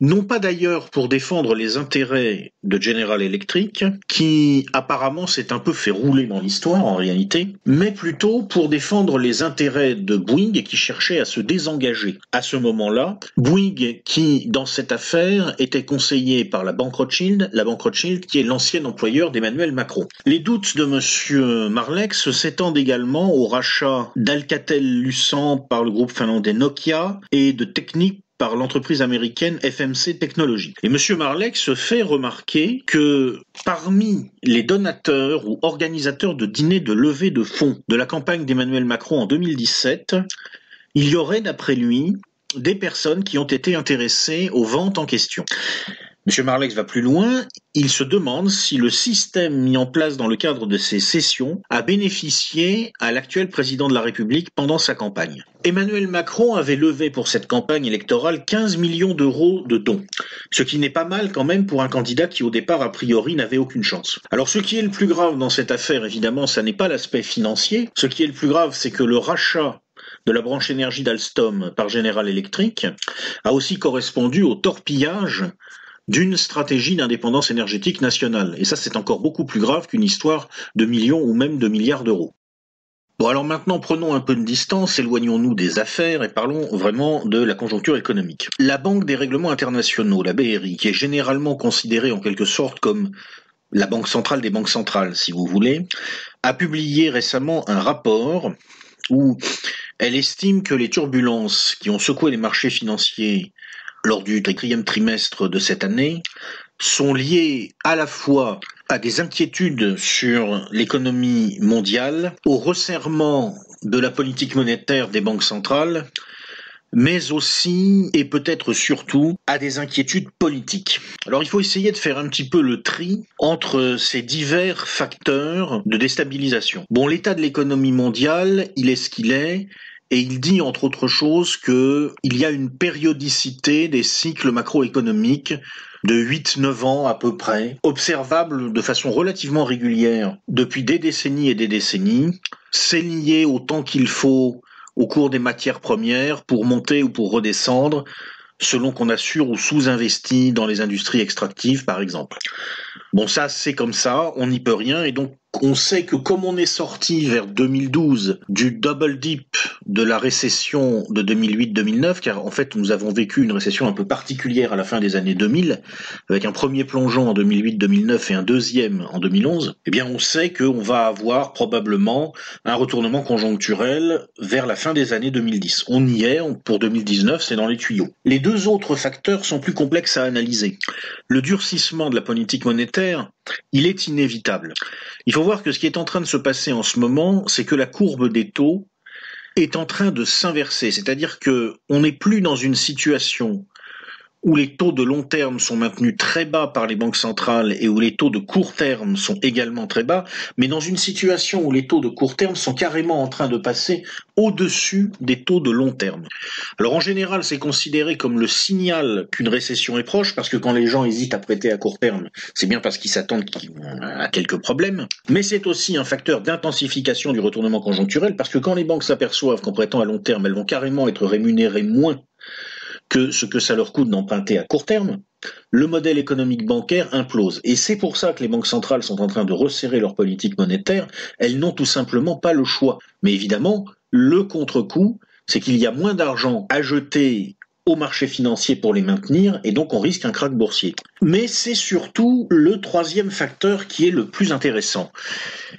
non pas d'ailleurs pour défendre les intérêts de General Electric, qui apparemment s'est un peu fait rouler dans l'histoire en réalité, mais plutôt pour défendre les intérêts de Bouygues qui cherchait à se désengager. À ce moment-là, Bouygues qui, dans cette affaire, était conseillé par la banque Rothschild qui est l'ancien employeur d'Emmanuel Macron. Les doutes de monsieur Marlex s'étendent également au rachat d'Alcatel-Lucent par le groupe finlandais Nokia et de Technip par l'entreprise américaine FMC Technologies. Et M. Marlex se fait remarquer que parmi les donateurs ou organisateurs de dîners de levée de fonds de la campagne d'Emmanuel Macron en 2017, il y aurait, d'après lui, des personnes qui ont été intéressées aux ventes en question. M. Marlex va plus loin, il se demande si le système mis en place dans le cadre de ces sessions a bénéficié à l'actuel président de la République pendant sa campagne. Emmanuel Macron avait levé pour cette campagne électorale 15 millions d'euros de dons, ce qui n'est pas mal quand même pour un candidat qui au départ a priori n'avait aucune chance. Alors ce qui est le plus grave dans cette affaire, évidemment, ça n'est pas l'aspect financier, ce qui est le plus grave, c'est que le rachat de la branche énergie d'Alstom par General Electric a aussi correspondu au torpillage d'une stratégie d'indépendance énergétique nationale. Et ça, c'est encore beaucoup plus grave qu'une histoire de millions ou même de milliards d'euros. Bon, alors maintenant, prenons un peu de distance, éloignons-nous des affaires et parlons vraiment de la conjoncture économique. La Banque des règlements internationaux, la BRI, qui est généralement considérée en quelque sorte comme la banque centrale des banques centrales, si vous voulez, a publié récemment un rapport où elle estime que les turbulences qui ont secoué les marchés financiers lors du 4e trimestre de cette année, sont liées à la fois à des inquiétudes sur l'économie mondiale, au resserrement de la politique monétaire des banques centrales, mais aussi, et peut-être surtout, à des inquiétudes politiques. Alors il faut essayer de faire un petit peu le tri entre ces divers facteurs de déstabilisation. Bon, l'état de l'économie mondiale, il est ce qu'il est, et il dit, entre autres choses, qu'il y a une périodicité des cycles macroéconomiques de 8-9 ans à peu près, observable de façon relativement régulière depuis des décennies et des décennies. C'est lié au temps qu'il faut au cours des matières premières pour monter ou pour redescendre, selon qu'on a sur ou sous-investi dans les industries extractives, par exemple. Bon, ça, c'est comme ça, on n'y peut rien, et donc on sait que comme on est sorti vers 2012 du double dip de la récession de 2008-2009, car en fait nous avons vécu une récession un peu particulière à la fin des années 2000, avec un premier plongeon en 2008-2009 et un deuxième en 2011, eh bien on sait qu'on va avoir probablement un retournement conjoncturel vers la fin des années 2010. On y est, pour 2019, c'est dans les tuyaux. Les deux autres facteurs sont plus complexes à analyser. Le durcissement de la politique monétaire, il est inévitable. Il faut voir que ce qui est en train de se passer en ce moment, c'est que la courbe des taux est en train de s'inverser. C'est-à-dire qu'on n'est plus dans une situation où les taux de long terme sont maintenus très bas par les banques centrales et où les taux de court terme sont également très bas, mais dans une situation où les taux de court terme sont carrément en train de passer au-dessus des taux de long terme. Alors en général, c'est considéré comme le signal qu'une récession est proche, parce que quand les gens hésitent à prêter à court terme, c'est bien parce qu'ils s'attendent à quelques problèmes, mais c'est aussi un facteur d'intensification du retournement conjoncturel, parce que quand les banques s'aperçoivent qu'en prêtant à long terme, elles vont carrément être rémunérées moins que ce que ça leur coûte d'emprunter à court terme, le modèle économique bancaire implose. Et c'est pour ça que les banques centrales sont en train de resserrer leur politique monétaire. Elles n'ont tout simplement pas le choix. Mais évidemment, le contre-coup, c'est qu'il y a moins d'argent à jeter au marché financier pour les maintenir, et donc on risque un krach boursier. Mais c'est surtout le troisième facteur qui est le plus intéressant,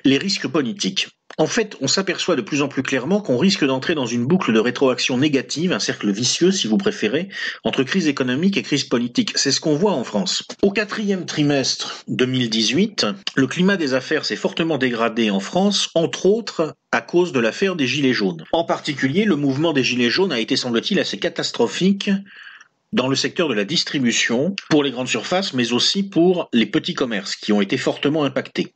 les risques politiques. En fait, on s'aperçoit de plus en plus clairement qu'on risque d'entrer dans une boucle de rétroaction négative, un cercle vicieux si vous préférez, entre crise économique et crise politique. C'est ce qu'on voit en France. Au 4e trimestre 2018, le climat des affaires s'est fortement dégradé en France, entre autres à cause de l'affaire des Gilets jaunes. En particulier, le mouvement des Gilets jaunes a été, semble-t-il, assez catastrophique dans le secteur de la distribution, pour les grandes surfaces, mais aussi pour les petits commerces, qui ont été fortement impactés.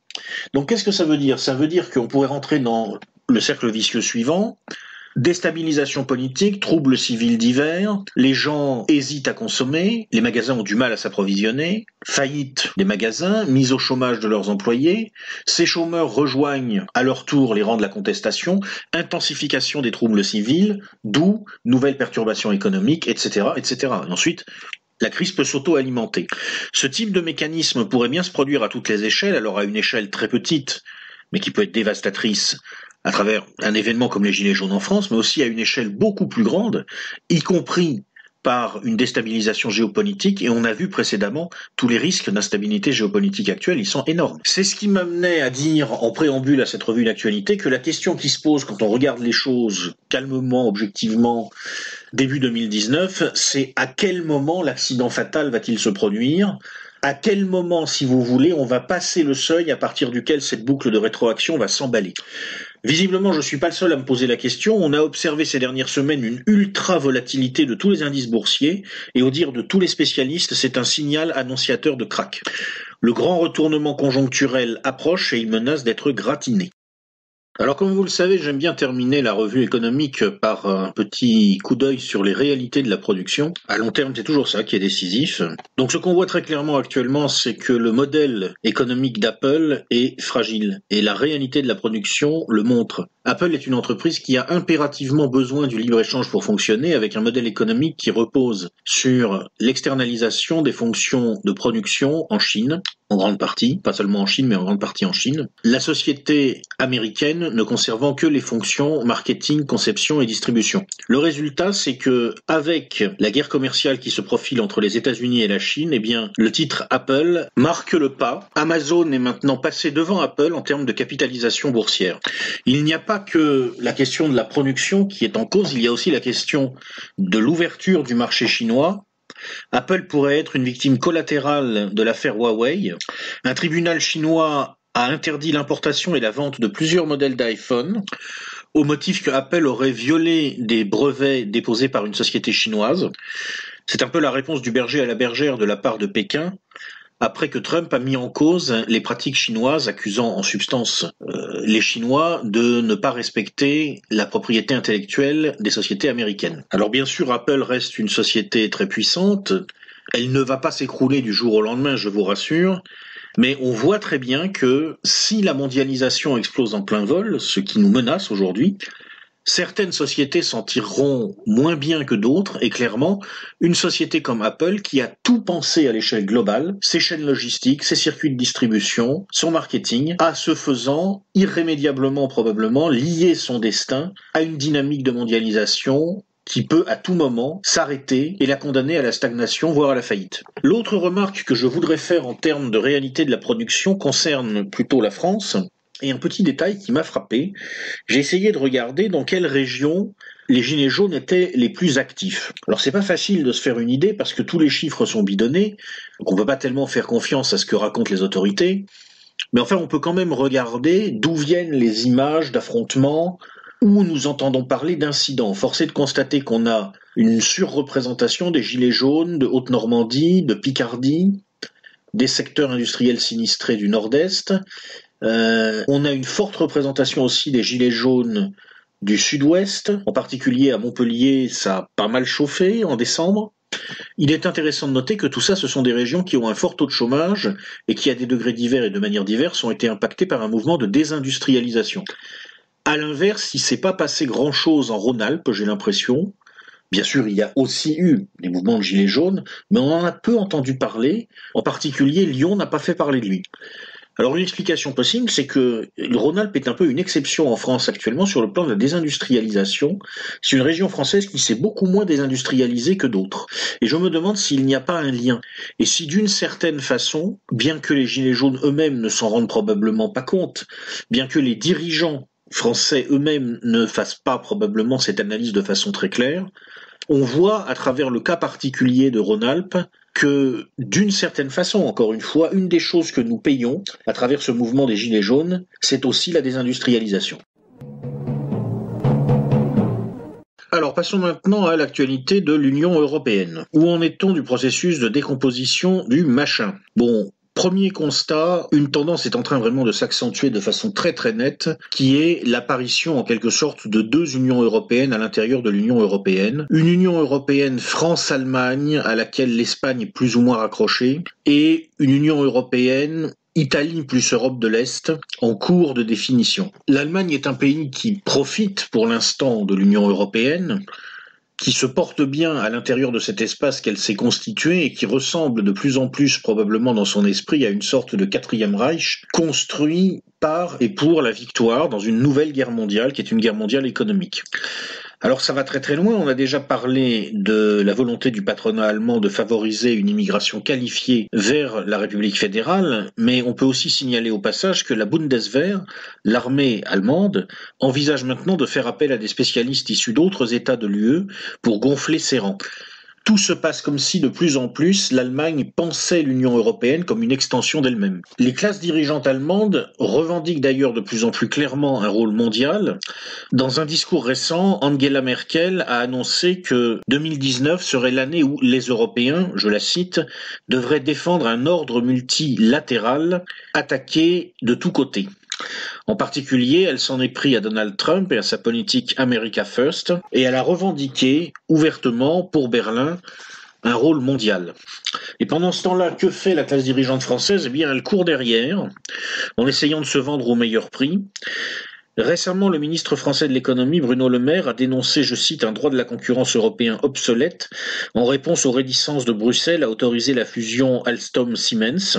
Donc qu'est-ce que ça veut dire ? Ça veut dire qu'on pourrait rentrer dans le cercle vicieux suivant. Déstabilisation politique, troubles civils divers, les gens hésitent à consommer, les magasins ont du mal à s'approvisionner, faillite des magasins, mise au chômage de leurs employés, ces chômeurs rejoignent à leur tour les rangs de la contestation, intensification des troubles civils, d'où nouvelles perturbations économiques, etc., etc. Et ensuite, la crise peut s'auto-alimenter. Ce type de mécanisme pourrait bien se produire à toutes les échelles, alors à une échelle très petite, mais qui peut être dévastatrice, à travers un événement comme les Gilets jaunes en France, mais aussi à une échelle beaucoup plus grande, y compris par une déstabilisation géopolitique, et on a vu précédemment tous les risques d'instabilité géopolitique actuelle, ils sont énormes. C'est ce qui m'amenait à dire en préambule à cette revue d'actualité que la question qui se pose quand on regarde les choses calmement, objectivement, début 2019, c'est à quel moment l'accident fatal va-t-il se produire ? À quel moment, si vous voulez, on va passer le seuil à partir duquel cette boucle de rétroaction va s'emballer ? Visiblement, je ne suis pas le seul à me poser la question. On a observé ces dernières semaines une ultra-volatilité de tous les indices boursiers, et au dire de tous les spécialistes, c'est un signal annonciateur de krach. Le grand retournement conjoncturel approche et il menace d'être gratiné. Alors comme vous le savez, j'aime bien terminer la revue économique par un petit coup d'œil sur les réalités de la production. À long terme, c'est toujours ça qui est décisif. Donc ce qu'on voit très clairement actuellement, c'est que le modèle économique d'Apple est fragile et la réalité de la production le montre. Apple est une entreprise qui a impérativement besoin du libre-échange pour fonctionner, avec un modèle économique qui repose sur l'externalisation des fonctions de production en Chine, en grande partie, pas seulement en Chine, mais en grande partie en Chine. La société américaine ne conservant que les fonctions marketing, conception et distribution. Le résultat, c'est que avec la guerre commerciale qui se profile entre les États-Unis et la Chine, eh bien, le titre Apple marque le pas. Amazon est maintenant passé devant Apple en termes de capitalisation boursière. Il n'y a pas que la question de la production qui est en cause, il y a aussi la question de l'ouverture du marché chinois. Apple pourrait être une victime collatérale de l'affaire Huawei. Un tribunal chinois a interdit l'importation et la vente de plusieurs modèles d'iPhone au motif que Apple aurait violé des brevets déposés par une société chinoise. C'est un peu la réponse du berger à la bergère de la part de Pékin, après que Trump a mis en cause les pratiques chinoises, accusant en substance les Chinois de ne pas respecter la propriété intellectuelle des sociétés américaines. Alors bien sûr, Apple reste une société très puissante, elle ne va pas s'écrouler du jour au lendemain, je vous rassure, mais on voit très bien que si la mondialisation explose en plein vol, ce qui nous menace aujourd'hui, certaines sociétés s'en tireront moins bien que d'autres, et clairement, une société comme Apple, qui a tout pensé à l'échelle globale, ses chaînes logistiques, ses circuits de distribution, son marketing, a ce faisant, irrémédiablement probablement, lié son destin à une dynamique de mondialisation qui peut à tout moment s'arrêter et la condamner à la stagnation, voire à la faillite. L'autre remarque que je voudrais faire en termes de réalité de la production concerne plutôt la France. Et un petit détail qui m'a frappé, j'ai essayé de regarder dans quelle région les gilets jaunes étaient les plus actifs. Alors c'est pas facile de se faire une idée parce que tous les chiffres sont bidonnés, donc on peut pas tellement faire confiance à ce que racontent les autorités, mais enfin on peut quand même regarder d'où viennent les images d'affrontements, où nous entendons parler d'incidents. Force est de constater qu'on a une surreprésentation des gilets jaunes de Haute-Normandie, de Picardie, des secteurs industriels sinistrés du Nord-Est. On a une forte représentation aussi des gilets jaunes du Sud-Ouest, en particulier à Montpellier, ça a pas mal chauffé en décembre. Il est intéressant de noter que tout ça, ce sont des régions qui ont un fort taux de chômage et qui, à des degrés divers et de manière diverse, ont été impactées par un mouvement de désindustrialisation. À l'inverse, il ne s'est pas passé grand-chose en Rhône-Alpes, j'ai l'impression. Bien sûr, il y a aussi eu des mouvements de gilets jaunes, mais on en a peu entendu parler. En particulier, Lyon n'a pas fait parler de lui. Alors une explication possible, c'est que le Rhône-Alpes est un peu une exception en France actuellement sur le plan de la désindustrialisation. C'est une région française qui s'est beaucoup moins désindustrialisée que d'autres. Et je me demande s'il n'y a pas un lien. Et si d'une certaine façon, bien que les Gilets jaunes eux-mêmes ne s'en rendent probablement pas compte, bien que les dirigeants français eux-mêmes ne fassent pas probablement cette analyse de façon très claire, on voit à travers le cas particulier de Rhône-Alpes que, d'une certaine façon, encore une fois, une des choses que nous payons à travers ce mouvement des Gilets jaunes, c'est aussi la désindustrialisation. Alors passons maintenant à l'actualité de l'Union européenne. Où en est-on du processus de décomposition du machin ? Bon, premier constat, une tendance est en train vraiment de s'accentuer de façon très très nette, qui est l'apparition en quelque sorte de deux unions européennes à l'intérieur de l'Union européenne. Une Union européenne France-Allemagne à laquelle l'Espagne est plus ou moins raccrochée, et une Union européenne Italie plus Europe de l'Est, en cours de définition. L'Allemagne est un pays qui profite pour l'instant de l'Union européenne, qui se porte bien à l'intérieur de cet espace qu'elle s'est constitué et qui ressemble de plus en plus probablement dans son esprit à une sorte de quatrième Reich, construit par et pour la victoire dans une nouvelle guerre mondiale qui est une guerre mondiale économique. Alors ça va très très loin, on a déjà parlé de la volonté du patronat allemand de favoriser une immigration qualifiée vers la République fédérale, mais on peut aussi signaler au passage que la Bundeswehr, l'armée allemande, envisage maintenant de faire appel à des spécialistes issus d'autres États de l'UE pour gonfler ses rangs. Tout se passe comme si, de plus en plus, l'Allemagne pensait l'Union européenne comme une extension d'elle-même. Les classes dirigeantes allemandes revendiquent d'ailleurs de plus en plus clairement un rôle mondial. Dans un discours récent, Angela Merkel a annoncé que 2019 serait l'année où les Européens, je la cite, devraient défendre un ordre multilatéral attaqué de tous côtés. En particulier, elle s'en est pris à Donald Trump et à sa politique America First, et elle a revendiqué ouvertement pour Berlin un rôle mondial. Et pendant ce temps-là, que fait la classe dirigeante française ? Eh bien, elle court derrière, en essayant de se vendre au meilleur prix. Récemment, le ministre français de l'économie, Bruno Le Maire, a dénoncé, je cite, un droit de la concurrence européen obsolète en réponse aux réticences de Bruxelles à autoriser la fusion Alstom-Siemens,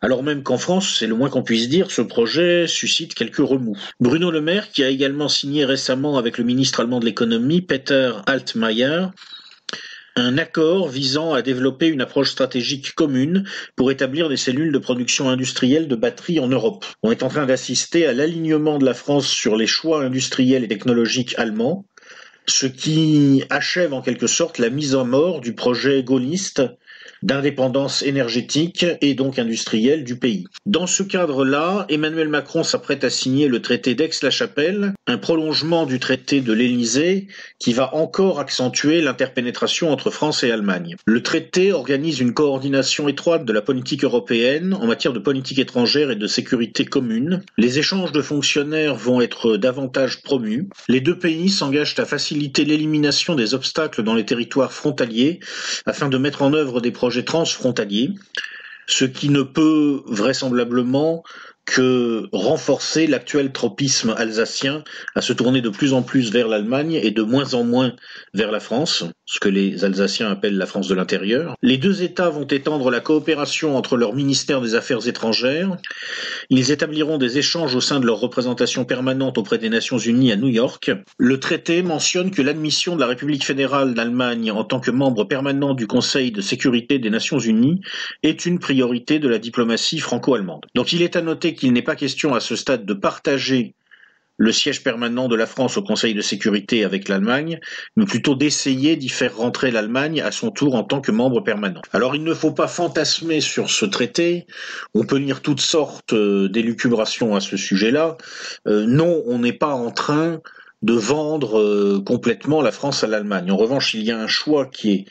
alors même qu'en France, c'est le moins qu'on puisse dire, ce projet suscite quelques remous. Bruno Le Maire, qui a également signé récemment avec le ministre allemand de l'économie, Peter Altmaier, un accord visant à développer une approche stratégique commune pour établir des cellules de production industrielle de batteries en Europe. On est en train d'assister à l'alignement de la France sur les choix industriels et technologiques allemands, ce qui achève en quelque sorte la mise en mort du projet gaulliste d'indépendance énergétique et donc industrielle du pays. Dans ce cadre-là, Emmanuel Macron s'apprête à signer le traité d'Aix-la-Chapelle, un prolongement du traité de l'Élysée qui va encore accentuer l'interpénétration entre France et Allemagne. Le traité organise une coordination étroite de la politique européenne en matière de politique étrangère et de sécurité commune. Les échanges de fonctionnaires vont être davantage promus. Les deux pays s'engagent à faciliter l'élimination des obstacles dans les territoires frontaliers afin de mettre en œuvre des projets transfrontaliers, ce qui ne peut vraisemblablement que renforcer l'actuel tropisme alsacien à se tourner de plus en plus vers l'Allemagne et de moins en moins vers la France, ce que les Alsaciens appellent la France de l'intérieur. Les deux États vont étendre la coopération entre leur ministère des Affaires étrangères. Ils établiront des échanges au sein de leur représentation permanente auprès des Nations Unies à New York. Le traité mentionne que l'admission de la République fédérale d'Allemagne en tant que membre permanent du Conseil de sécurité des Nations Unies est une priorité de la diplomatie franco-allemande. Donc il est à noter qu'il n'est pas question à ce stade de partager le siège permanent de la France au Conseil de sécurité avec l'Allemagne, mais plutôt d'essayer d'y faire rentrer l'Allemagne à son tour en tant que membre permanent. Alors il ne faut pas fantasmer sur ce traité, on peut lire toutes sortes d'élucubrations à ce sujet-là. Non, on n'est pas en train de vendre complètement la France à l'Allemagne. En revanche, il y a un choix qui est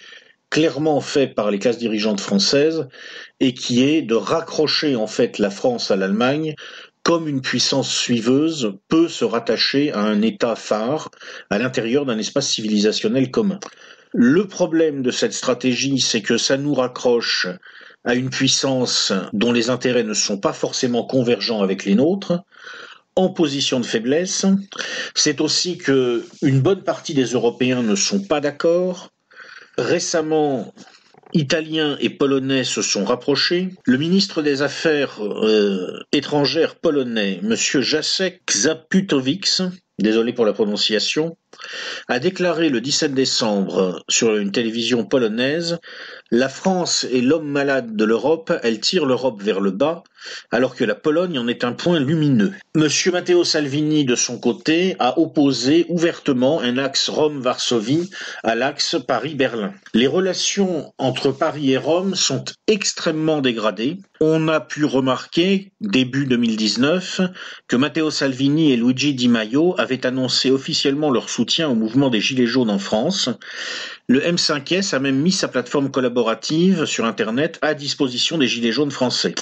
clairement fait par les classes dirigeantes françaises et qui est de raccrocher en fait la France à l'Allemagne comme une puissance suiveuse peut se rattacher à un État phare à l'intérieur d'un espace civilisationnel commun. Le problème de cette stratégie, c'est que ça nous raccroche à une puissance dont les intérêts ne sont pas forcément convergents avec les nôtres, en position de faiblesse. C'est aussi que une bonne partie des Européens ne sont pas d'accord. Récemment, Italiens et Polonais se sont rapprochés. Le ministre des Affaires étrangères polonais, M. Jacek Zaputowicz, désolé pour la prononciation, a déclaré le 17 décembre sur une télévision polonaise « La France est l'homme malade de l'Europe, elle tire l'Europe vers le bas, alors que la Pologne en est un point lumineux ». Monsieur Matteo Salvini, de son côté, a opposé ouvertement un axe Rome-Varsovie à l'axe Paris-Berlin. Les relations entre Paris et Rome sont extrêmement dégradées. On a pu remarquer, début 2019, que Matteo Salvini et Luigi Di Maio avaient annoncé officiellement leur soutien au mouvement des Gilets jaunes en France. Le M5S a même mis sa plateforme collaborative sur Internet à disposition des Gilets jaunes français.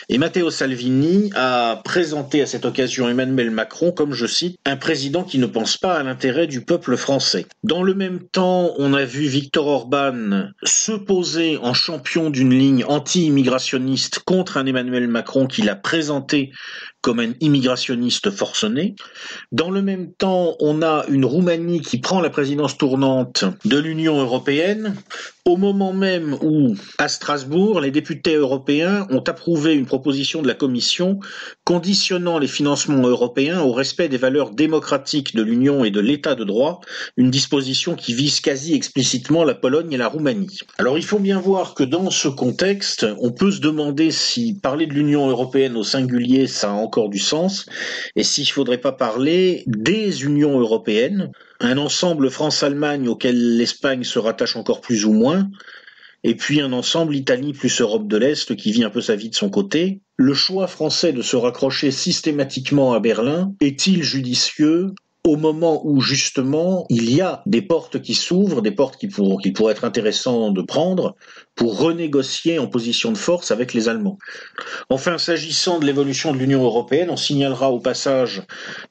Et Matteo Salvini a présenté à cette occasion Emmanuel Macron comme, je cite, « un président qui ne pense pas à l'intérêt du peuple français ». Dans le même temps, on a vu Viktor Orban se poser en champion d'une ligne anti-immigrationniste contre un Emmanuel Macron qu'il a présenté comme un immigrationniste forcené. Dans le même temps, on a une Roumanie qui prend la présidence tournante de l'Union européenne, au moment même où, à Strasbourg, les députés européens ont approuvé une proposition de la Commission conditionnant les financements européens au respect des valeurs démocratiques de l'Union et de l'État de droit, une disposition qui vise quasi explicitement la Pologne et la Roumanie. Alors il faut bien voir que dans ce contexte, on peut se demander si parler de l'Union européenne au singulier, ça a encore du sens, et s'il ne faudrait pas parler des unions européennes, un ensemble France-Allemagne auquel l'Espagne se rattache encore plus ou moins, et puis un ensemble Italie plus Europe de l'Est qui vit un peu sa vie de son côté. Le choix français de se raccrocher systématiquement à Berlin est-il judicieux au moment où justement il y a des portes qui s'ouvrent, des portes qu'il pourrait être intéressant de prendre pour renégocier en position de force avec les Allemands. Enfin, s'agissant de l'évolution de l'Union européenne, on signalera au passage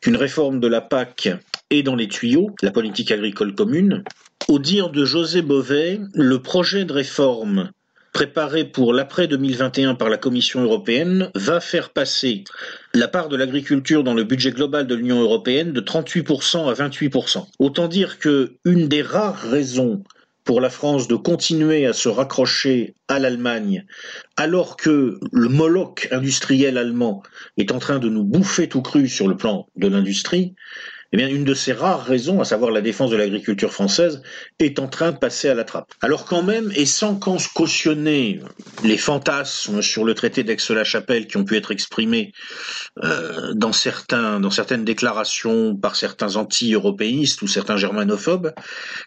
qu'une réforme de la PAC est dans les tuyaux, la politique agricole commune. Au dire de José Bové, le projet de réforme préparé pour l'après 2021 par la Commission européenne va faire passer la part de l'agriculture dans le budget global de l'Union européenne de 38% à 28%. Autant dire que une des rares raisons pour la France de continuer à se raccrocher à l'Allemagne, alors que le Moloch industriel allemand est en train de nous bouffer tout cru sur le plan de l'industrie, eh bien, une de ces rares raisons, à savoir la défense de l'agriculture française, est en train de passer à la trappe. Alors quand même, et sans cautionner les fantasmes sur le traité d'Aix-la-Chapelle qui ont pu être exprimés dans certaines déclarations par certains anti-européistes ou certains germanophobes,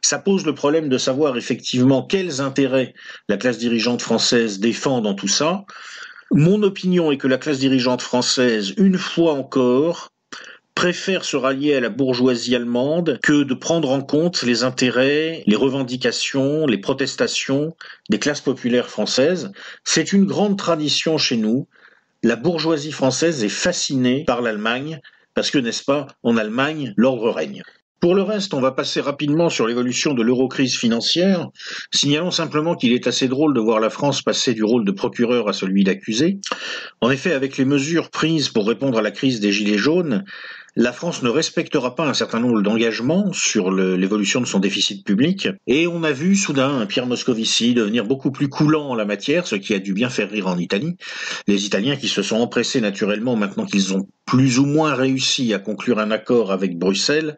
ça pose le problème de savoir effectivement quels intérêts la classe dirigeante française défend dans tout ça. Mon opinion est que la classe dirigeante française, une fois encore, préfère se rallier à la bourgeoisie allemande que de prendre en compte les intérêts, les revendications, les protestations des classes populaires françaises. C'est une grande tradition chez nous. La bourgeoisie française est fascinée par l'Allemagne parce que, n'est-ce pas, en Allemagne, l'ordre règne. Pour le reste, on va passer rapidement sur l'évolution de l'eurocrise financière, signalons simplement qu'il est assez drôle de voir la France passer du rôle de procureur à celui d'accusé. En effet, avec les mesures prises pour répondre à la crise des Gilets jaunes, la France ne respectera pas un certain nombre d'engagements sur l'évolution de son déficit public, et on a vu soudain un Pierre Moscovici devenir beaucoup plus coulant en la matière, ce qui a dû bien faire rire en Italie. Les Italiens qui se sont empressés naturellement, maintenant qu'ils ont plus ou moins réussi à conclure un accord avec Bruxelles,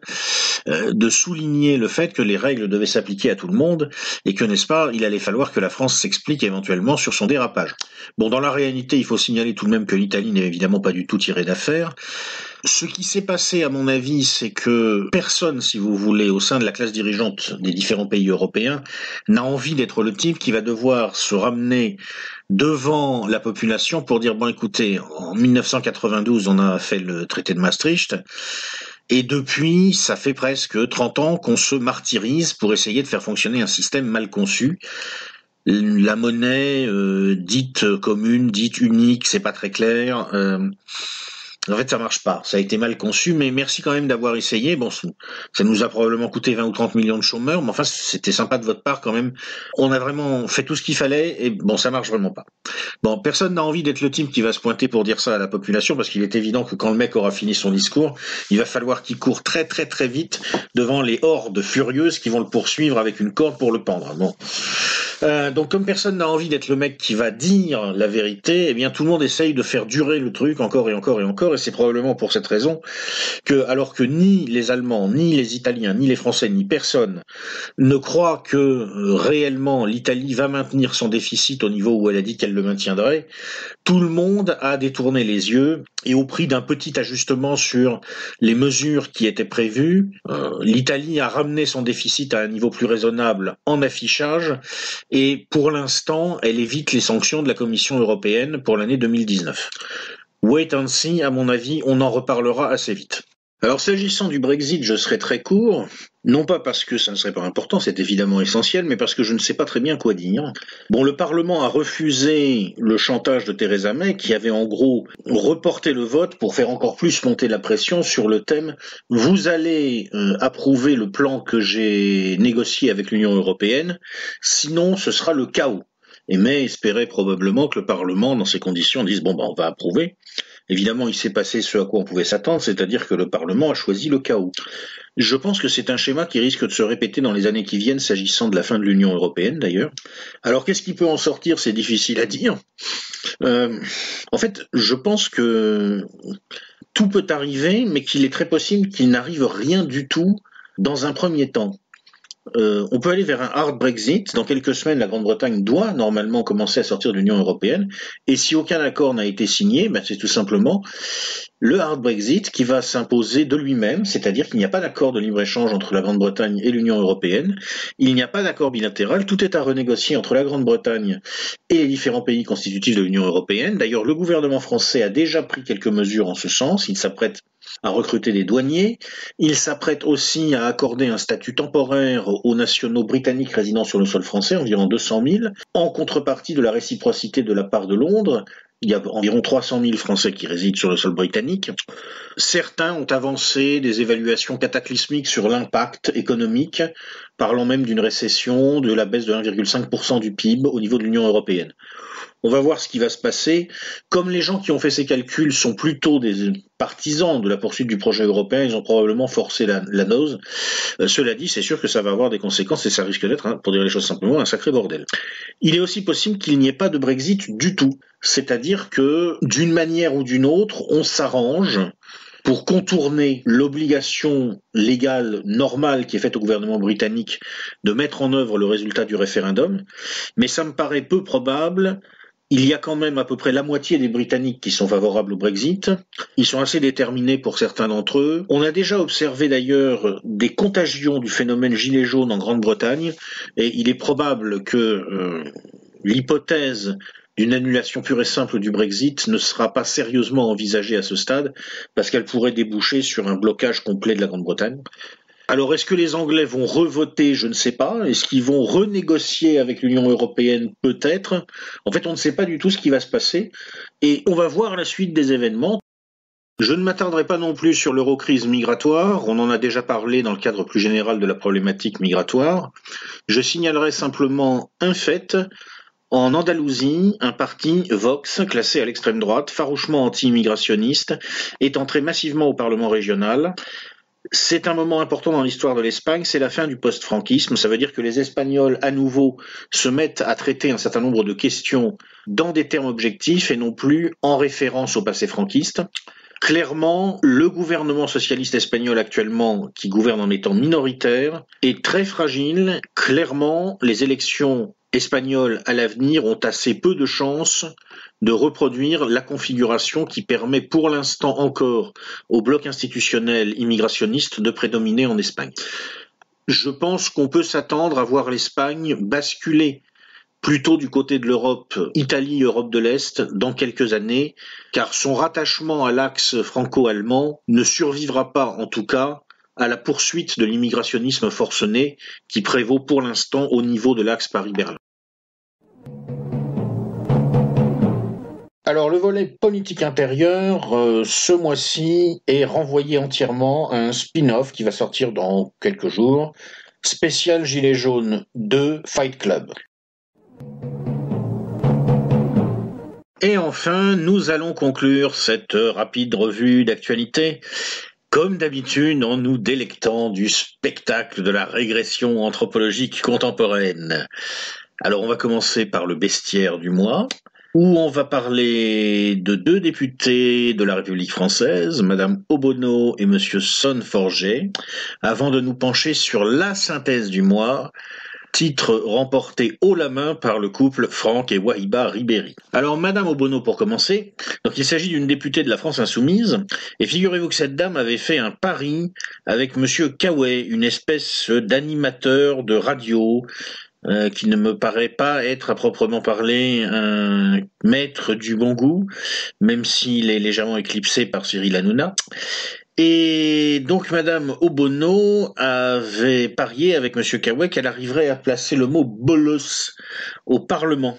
de souligner le fait que les règles devaient s'appliquer à tout le monde, et que, n'est-ce pas, il allait falloir que la France s'explique éventuellement sur son dérapage. Bon, dans la réalité, il faut signaler tout de même que l'Italie n'est évidemment pas du tout tirée d'affaire. Ce qui s'est passé, à mon avis, c'est que personne, si vous voulez, au sein de la classe dirigeante des différents pays européens, n'a envie d'être le type qui va devoir se ramener devant la population pour dire, bon écoutez, en 1992, on a fait le traité de Maastricht, Et depuis, ça fait presque 30 ans qu'on se martyrise pour essayer de faire fonctionner un système mal conçu. La monnaie dite commune, dite unique, c'est pas très clair. En fait, ça marche pas. Ça a été mal conçu, mais merci quand même d'avoir essayé. Bon, ça nous a probablement coûté 20 ou 30 millions de chômeurs, mais enfin, c'était sympa de votre part quand même. On a vraiment fait tout ce qu'il fallait, et bon, ça marche vraiment pas. Bon, personne n'a envie d'être le type qui va se pointer pour dire ça à la population, parce qu'il est évident que quand le mec aura fini son discours, il va falloir qu'il court très très très vite devant les hordes furieuses qui vont le poursuivre avec une corde pour le pendre. Bon. Donc comme personne n'a envie d'être le mec qui va dire la vérité, eh bien tout le monde essaye de faire durer le truc encore et encore et encore, et c'est probablement pour cette raison que, alors que ni les Allemands, ni les Italiens, ni les Français, ni personne ne croit que réellement l'Italie va maintenir son déficit au niveau où elle a dit qu'elle le maintiendrait, tout le monde a détourné les yeux, et au prix d'un petit ajustement sur les mesures qui étaient prévues, l'Italie a ramené son déficit à un niveau plus raisonnable en affichage, et pour l'instant, elle évite les sanctions de la Commission européenne pour l'année 2019. Wait and see, à mon avis, on en reparlera assez vite. Alors s'agissant du Brexit, je serai très court, non pas parce que ça ne serait pas important, c'est évidemment essentiel, mais parce que je ne sais pas très bien quoi dire. Bon, le Parlement a refusé le chantage de Theresa May, qui avait en gros reporté le vote pour faire encore plus monter la pression sur le thème « Vous allez approuver le plan que j'ai négocié avec l'Union européenne, sinon ce sera le chaos ». Et May espérait probablement que le Parlement, dans ces conditions, dise « Bon, on va approuver ». Évidemment, il s'est passé ce à quoi on pouvait s'attendre, c'est-à-dire que le Parlement a choisi le chaos. Je pense que c'est un schéma qui risque de se répéter dans les années qui viennent, s'agissant de la fin de l'Union européenne d'ailleurs. Alors qu'est-ce qui peut en sortir? C'est difficile à dire. En fait, je pense que tout peut arriver, mais qu'il est très possible qu'il n'arrive rien du tout dans un premier temps. On peut aller vers un hard Brexit. Dans quelques semaines, la Grande-Bretagne doit normalement commencer à sortir de l'Union européenne. Et si aucun accord n'a été signé, c'est tout simplement le hard Brexit qui va s'imposer de lui-même, c'est-à-dire qu'il n'y a pas d'accord de libre-échange entre la Grande-Bretagne et l'Union européenne. Il n'y a pas d'accord bilatéral. Tout est à renégocier entre la Grande-Bretagne et les différents pays constitutifs de l'Union européenne. D'ailleurs, le gouvernement français a déjà pris quelques mesures en ce sens. Il s'apprête à recruter des douaniers. Il s'apprête aussi à accorder un statut temporaire aux nationaux britanniques résidant sur le sol français, environ 200 000, en contrepartie de la réciprocité de la part de Londres. Il y a environ 300 000 Français qui résident sur le sol britannique. Certains ont avancé des évaluations cataclysmiques sur l'impact économique, parlant même d'une récession, de la baisse de 1,5% du PIB au niveau de l'Union européenne. On va voir ce qui va se passer. Comme les gens qui ont fait ces calculs sont plutôt des partisans de la poursuite du projet européen, ils ont probablement forcé la dose. Cela dit, c'est sûr que ça va avoir des conséquences et ça risque d'être, pour dire les choses simplement, un sacré bordel. Il est aussi possible qu'il n'y ait pas de Brexit du tout. C'est-à-dire que, d'une manière ou d'une autre, on s'arrange pour contourner l'obligation légale normale qui est faite au gouvernement britannique de mettre en œuvre le résultat du référendum. Mais ça me paraît peu probable. Il y a quand même à peu près la moitié des Britanniques qui sont favorables au Brexit. Ils sont assez déterminés pour certains d'entre eux. On a déjà observé d'ailleurs des contagions du phénomène gilet jaune en Grande-Bretagne, et il est probable que l'hypothèse d'une annulation pure et simple du Brexit ne sera pas sérieusement envisagée à ce stade, parce qu'elle pourrait déboucher sur un blocage complet de la Grande-Bretagne. Alors, est-ce que les Anglais vont revoter? Je ne sais pas. Est-ce qu'ils vont renégocier avec l'Union européenne? Peut-être. En fait, on ne sait pas du tout ce qui va se passer. Et on va voir la suite des événements. Je ne m'attarderai pas non plus sur l'eurocrise migratoire. On en a déjà parlé dans le cadre plus général de la problématique migratoire. Je signalerai simplement un fait. En Andalousie, un parti, Vox, classé à l'extrême droite, farouchement anti-immigrationniste, est entré massivement au Parlement régional. C'est un moment important dans l'histoire de l'Espagne, c'est la fin du post-franquisme. Ça veut dire que les Espagnols, à nouveau, se mettent à traiter un certain nombre de questions dans des termes objectifs et non plus en référence au passé franquiste. Clairement, le gouvernement socialiste espagnol actuellement, qui gouverne en étant minoritaire, est très fragile. Clairement, les élections espagnoles à l'avenir ont assez peu de chances de reproduire la configuration qui permet pour l'instant encore au bloc institutionnel immigrationniste de prédominer en Espagne. Je pense qu'on peut s'attendre à voir l'Espagne basculer plutôt du côté de l'Europe, Italie, Europe de l'Est, dans quelques années, car son rattachement à l'axe franco-allemand ne survivra pas, en tout cas, à la poursuite de l'immigrationnisme forcené qui prévaut pour l'instant au niveau de l'axe Paris-Berlin. Alors le volet politique intérieur, ce mois-ci, est renvoyé entièrement à un spin-off qui va sortir dans quelques jours, spécial Gilets jaunes 2 Fight Club. Et enfin, nous allons conclure cette rapide revue d'actualité, comme d'habitude en nous délectant du spectacle de la régression anthropologique contemporaine. Alors on va commencer par le bestiaire du mois, où on va parler de 2 députés de la République française, Madame Obono et Monsieur Sonneforger, avant de nous pencher sur la synthèse du mois, titre remporté haut la main par le couple Franck et Wahiba Ribéry. Alors Madame Obono pour commencer, donc il s'agit d'une députée de la France Insoumise, et figurez-vous que cette dame avait fait un pari avec Monsieur Kaoué, une espèce d'animateur de radio, qui ne me paraît pas être à proprement parler un maître du bon goût, même s'il est légèrement éclipsé par Cyril Hanouna. Et donc Madame Obono avait parié avec Monsieur Kaoué qu'elle arriverait à placer le mot bolos au Parlement.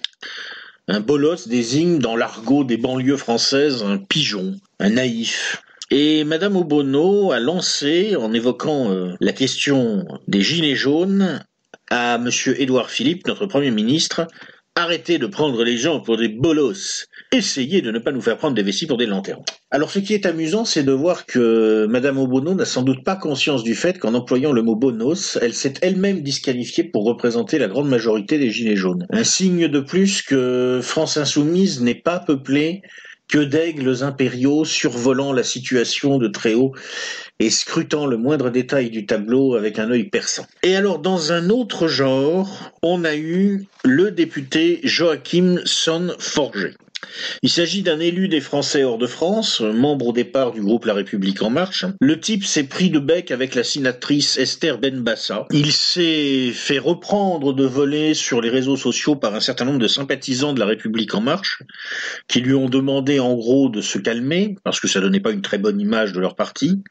Un bolos désigne dans l'argot des banlieues françaises un pigeon, un naïf. Et Madame Obono a lancé, en évoquant la question des gilets jaunes, à Monsieur Édouard Philippe, notre Premier ministre, arrêtez de prendre les gens pour des bolos. Essayez de ne pas nous faire prendre des vessies pour des lanternes. Alors ce qui est amusant, c'est de voir que Madame Obono n'a sans doute pas conscience du fait qu'en employant le mot bonos, elle s'est elle-même disqualifiée pour représenter la grande majorité des gilets jaunes. Un signe de plus que France Insoumise n'est pas peuplée que d'aigles impériaux survolant la situation de très haut et scrutant le moindre détail du tableau avec un œil perçant. Et alors, dans un autre genre, on a eu le député Joachim Sonneforger. Il s'agit d'un élu des Français hors de France, membre au départ du groupe La République En Marche. Le type s'est pris de bec avec la sénatrice Esther Benbassa. Il s'est fait reprendre de volée sur les réseaux sociaux par un certain nombre de sympathisants de La République En Marche, qui lui ont demandé en gros de se calmer, parce que ça donnait pas une très bonne image de leur parti.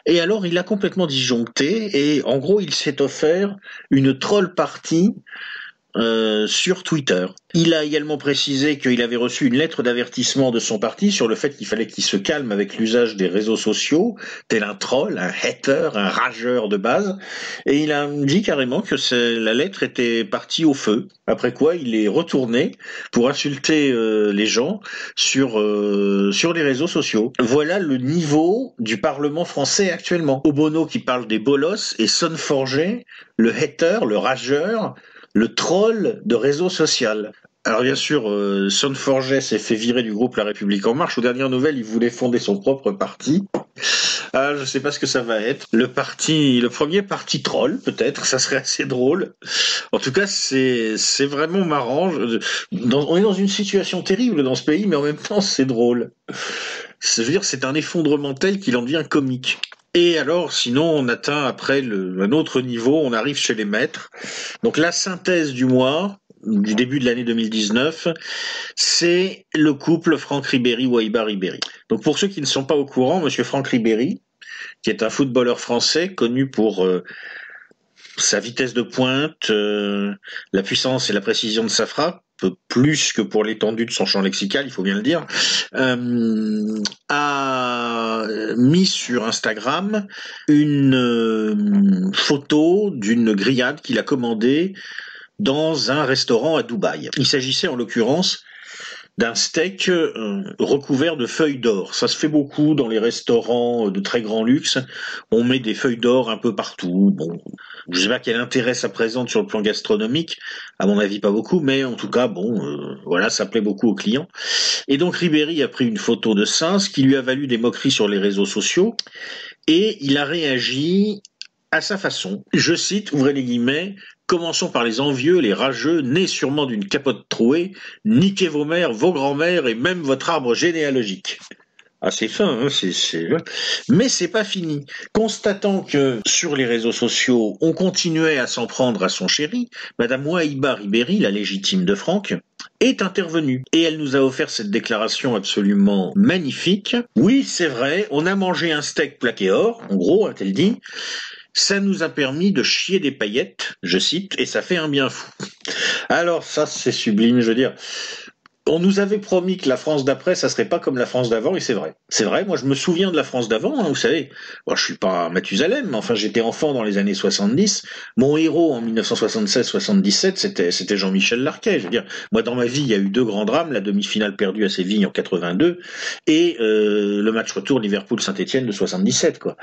Et alors il a complètement disjoncté, et en gros il s'est offert une troll party sur Twitter. Il a également précisé qu'il avait reçu une lettre d'avertissement de son parti sur le fait qu'il fallait qu'il se calme avec l'usage des réseaux sociaux, tel un troll, un hater, un rageur de base, et il a dit carrément que la lettre était partie au feu, après quoi il est retourné pour insulter les gens sur les réseaux sociaux. Voilà le niveau du Parlement français actuellement. Obono qui parle des bolos et Sonneforger, le hater, le rageur, le troll de réseau social. Alors bien sûr, Sonneforger s'est fait virer du groupe La République En Marche. Aux dernières nouvelles, il voulait fonder son propre parti. Ah, je sais pas ce que ça va être. Le premier parti troll, peut-être, ça serait assez drôle. En tout cas, c'est vraiment marrant. On est dans une situation terrible dans ce pays, mais en même temps, c'est drôle. Je veux dire, c'est un effondrement tel qu'il en devient comique. Et alors, sinon, on atteint après un autre niveau, on arrive chez les maîtres. Donc la synthèse du mois, du début de l'année 2019, c'est le couple Franck Ribéry-Wahiba Ribéry. Donc pour ceux qui ne sont pas au courant, monsieur Franck Ribéry, qui est un footballeur français connu pour sa vitesse de pointe, la puissance et la précision de sa frappe, plus que pour l'étendue de son champ lexical, il faut bien le dire, a mis sur Instagram une photo d'une grillade qu'il a commandée dans un restaurant à Dubaï. Il s'agissait en l'occurrence d'un steak recouvert de feuilles d'or. Ça se fait beaucoup dans les restaurants de très grand luxe. On met des feuilles d'or un peu partout. Bon, je sais pas quel intérêt ça présente sur le plan gastronomique. À mon avis, pas beaucoup, mais en tout cas, voilà, ça plaît beaucoup aux clients. Et donc Ribéry a pris une photo de ça, ce qui lui a valu des moqueries sur les réseaux sociaux, et il a réagi à sa façon. Je cite, ouvrez les guillemets, « Commençons par les envieux, les rageux, nés sûrement d'une capote trouée, niquez vos mères, vos grands-mères et même votre arbre généalogique. » assez fin, hein, ouais. Mais c'est pas fini. Constatant que sur les réseaux sociaux, on continuait à s'en prendre à son chéri, Madame Wahiba Ribéry, la légitime de Franck, est intervenue. Et elle nous a offert cette déclaration absolument magnifique. Oui, c'est vrai, on a mangé un steak plaqué or, en gros, a-t-elle dit. Ça nous a permis de chier des paillettes, je cite, et ça fait un bien fou. Alors ça, c'est sublime, je veux dire. On nous avait promis que la France d'après, ça serait pas comme la France d'avant, et c'est vrai. C'est vrai, moi je me souviens de la France d'avant, hein, vous savez. Moi je suis pas Mathusalem, mais enfin j'étais enfant dans les années 70. Mon héros en 1976-77, c'était Jean-Michel Larquet. Je veux dire, moi dans ma vie, il y a eu deux grands drames, la demi-finale perdue à Séville en 82 et le match retour Liverpool-Saint-Étienne de 77, quoi.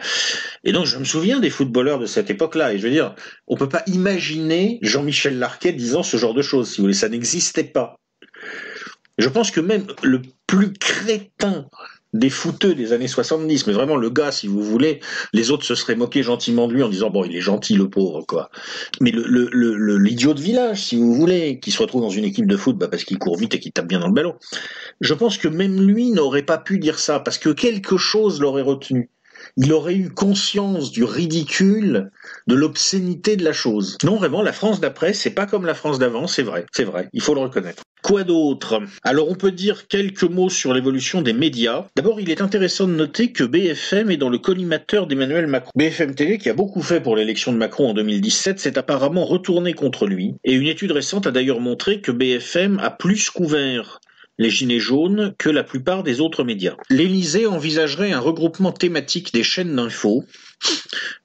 Et donc je me souviens des footballeurs de cette époque-là, et je veux dire, on peut pas imaginer Jean-Michel Larquet disant ce genre de choses, si vous voulez, ça n'existait pas. Je pense que même le plus crétin des footeux des années 70, mais vraiment le gars, si vous voulez, les autres se seraient moqués gentiment de lui en disant bon, il est gentil le pauvre, quoi. Mais l'idiot de village, si vous voulez, qui se retrouve dans une équipe de foot parce qu'il court vite et qu'il tape bien dans le ballon, je pense que même lui n'aurait pas pu dire ça parce que quelque chose l'aurait retenu. Il aurait eu conscience du ridicule, de l'obscénité de la chose. Non, vraiment, la France d'après, c'est pas comme la France d'avant, c'est vrai, il faut le reconnaître. Quoi d'autre? Alors on peut dire quelques mots sur l'évolution des médias. D'abord, il est intéressant de noter que BFM est dans le collimateur d'Emmanuel Macron. BFM TV, qui a beaucoup fait pour l'élection de Macron en 2017, s'est apparemment retourné contre lui. Et une étude récente a d'ailleurs montré que BFM a plus couvert les Gilets jaunes que la plupart des autres médias. L'Élysée envisagerait un regroupement thématique des chaînes d'infos,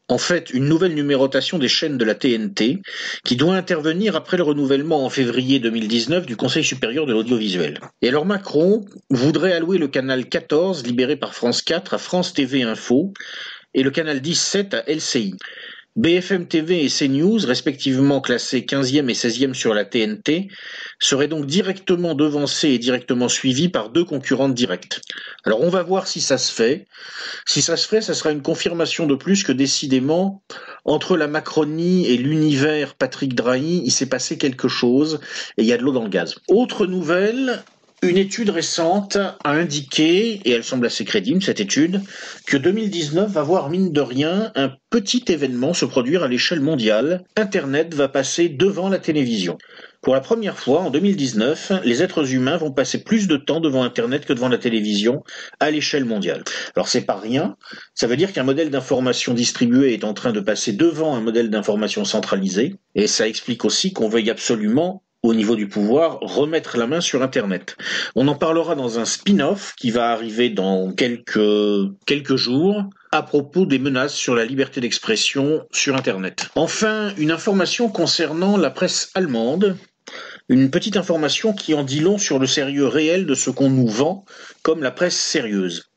en fait une nouvelle numérotation des chaînes de la TNT, qui doit intervenir après le renouvellement en février 2019 du Conseil supérieur de l'audiovisuel. Et alors Macron voudrait allouer le canal 14, libéré par France 4, à France TV Info, et le canal 17 à LCI. BFM TV et CNews, respectivement classés 15e et 16e sur la TNT, seraient donc directement devancés et directement suivis par deux concurrentes directes. Alors on va voir si ça se fait. Si ça se fait, ça sera une confirmation de plus que décidément, entre la Macronie et l'univers Patrick Drahi, il s'est passé quelque chose et il y a de l'eau dans le gaz. Autre nouvelle, une étude récente a indiqué, et elle semble assez crédible cette étude, que 2019 va voir mine de rien un petit événement se produire à l'échelle mondiale. Internet va passer devant la télévision. Pour la première fois, en 2019, les êtres humains vont passer plus de temps devant Internet que devant la télévision à l'échelle mondiale. Alors c'est pas rien, ça veut dire qu'un modèle d'information distribué est en train de passer devant un modèle d'information centralisé, et ça explique aussi qu'on veuille absolument au niveau du pouvoir, remettre la main sur Internet. On en parlera dans un spin-off qui va arriver dans quelques jours à propos des menaces sur la liberté d'expression sur Internet. Enfin, une information concernant la presse allemande, une petite information qui en dit long sur le sérieux réel de ce qu'on nous vend comme la presse sérieuse.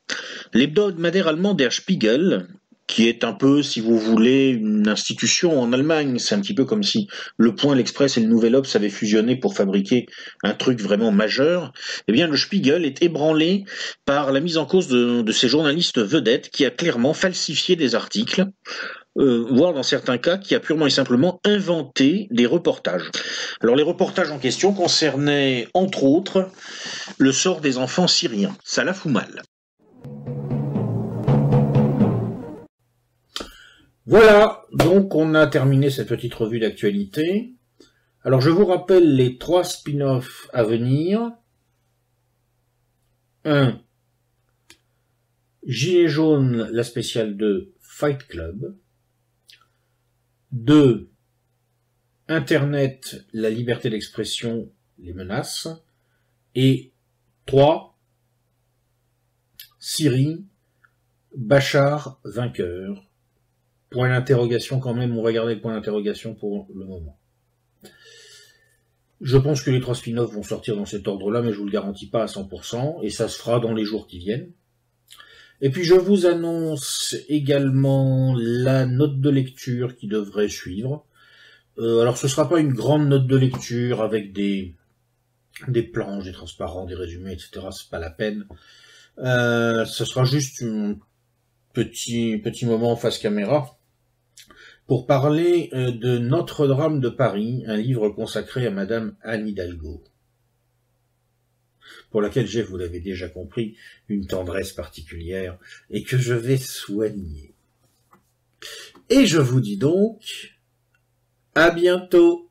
L'hebdomadaire allemand Der Spiegel, qui est un peu, si vous voulez, une institution en Allemagne. C'est un petit peu comme si Le Point, l'Express et le Nouvel Obs avaient fusionné pour fabriquer un truc vraiment majeur. Eh bien, le Spiegel est ébranlé par la mise en cause de ces journalistes vedettes qui a clairement falsifié des articles, voire dans certains cas, qui a purement et simplement inventé des reportages. Alors, les reportages en question concernaient, entre autres, le sort des enfants syriens. Ça la fout mal. Voilà, donc on a terminé cette petite revue d'actualité. Alors je vous rappelle les 3 spin-offs à venir. 1. Gilets jaunes, la spéciale de Fight Club. 2. Internet, la liberté d'expression, les menaces. Et 3. Syrie, Bachar vainqueur. Point d'interrogation quand même, on va garder le point d'interrogation pour le moment. Je pense que les 3 spin-offs vont sortir dans cet ordre-là, mais je vous le garantis pas à 100%, et ça se fera dans les jours qui viennent. Et puis je vous annonce également la note de lecture qui devrait suivre. Alors ce sera pas une grande note de lecture avec des planches, des transparents, des résumés, etc. C'est pas la peine. Ce sera juste un petit moment en face caméra pour parler de Notre-Dame de Paris, un livre consacré à Madame Anne Hidalgo. pour laquelle j'ai, vous l'avez déjà compris, une tendresse particulière et que je vais soigner. Et je vous dis donc à bientôt.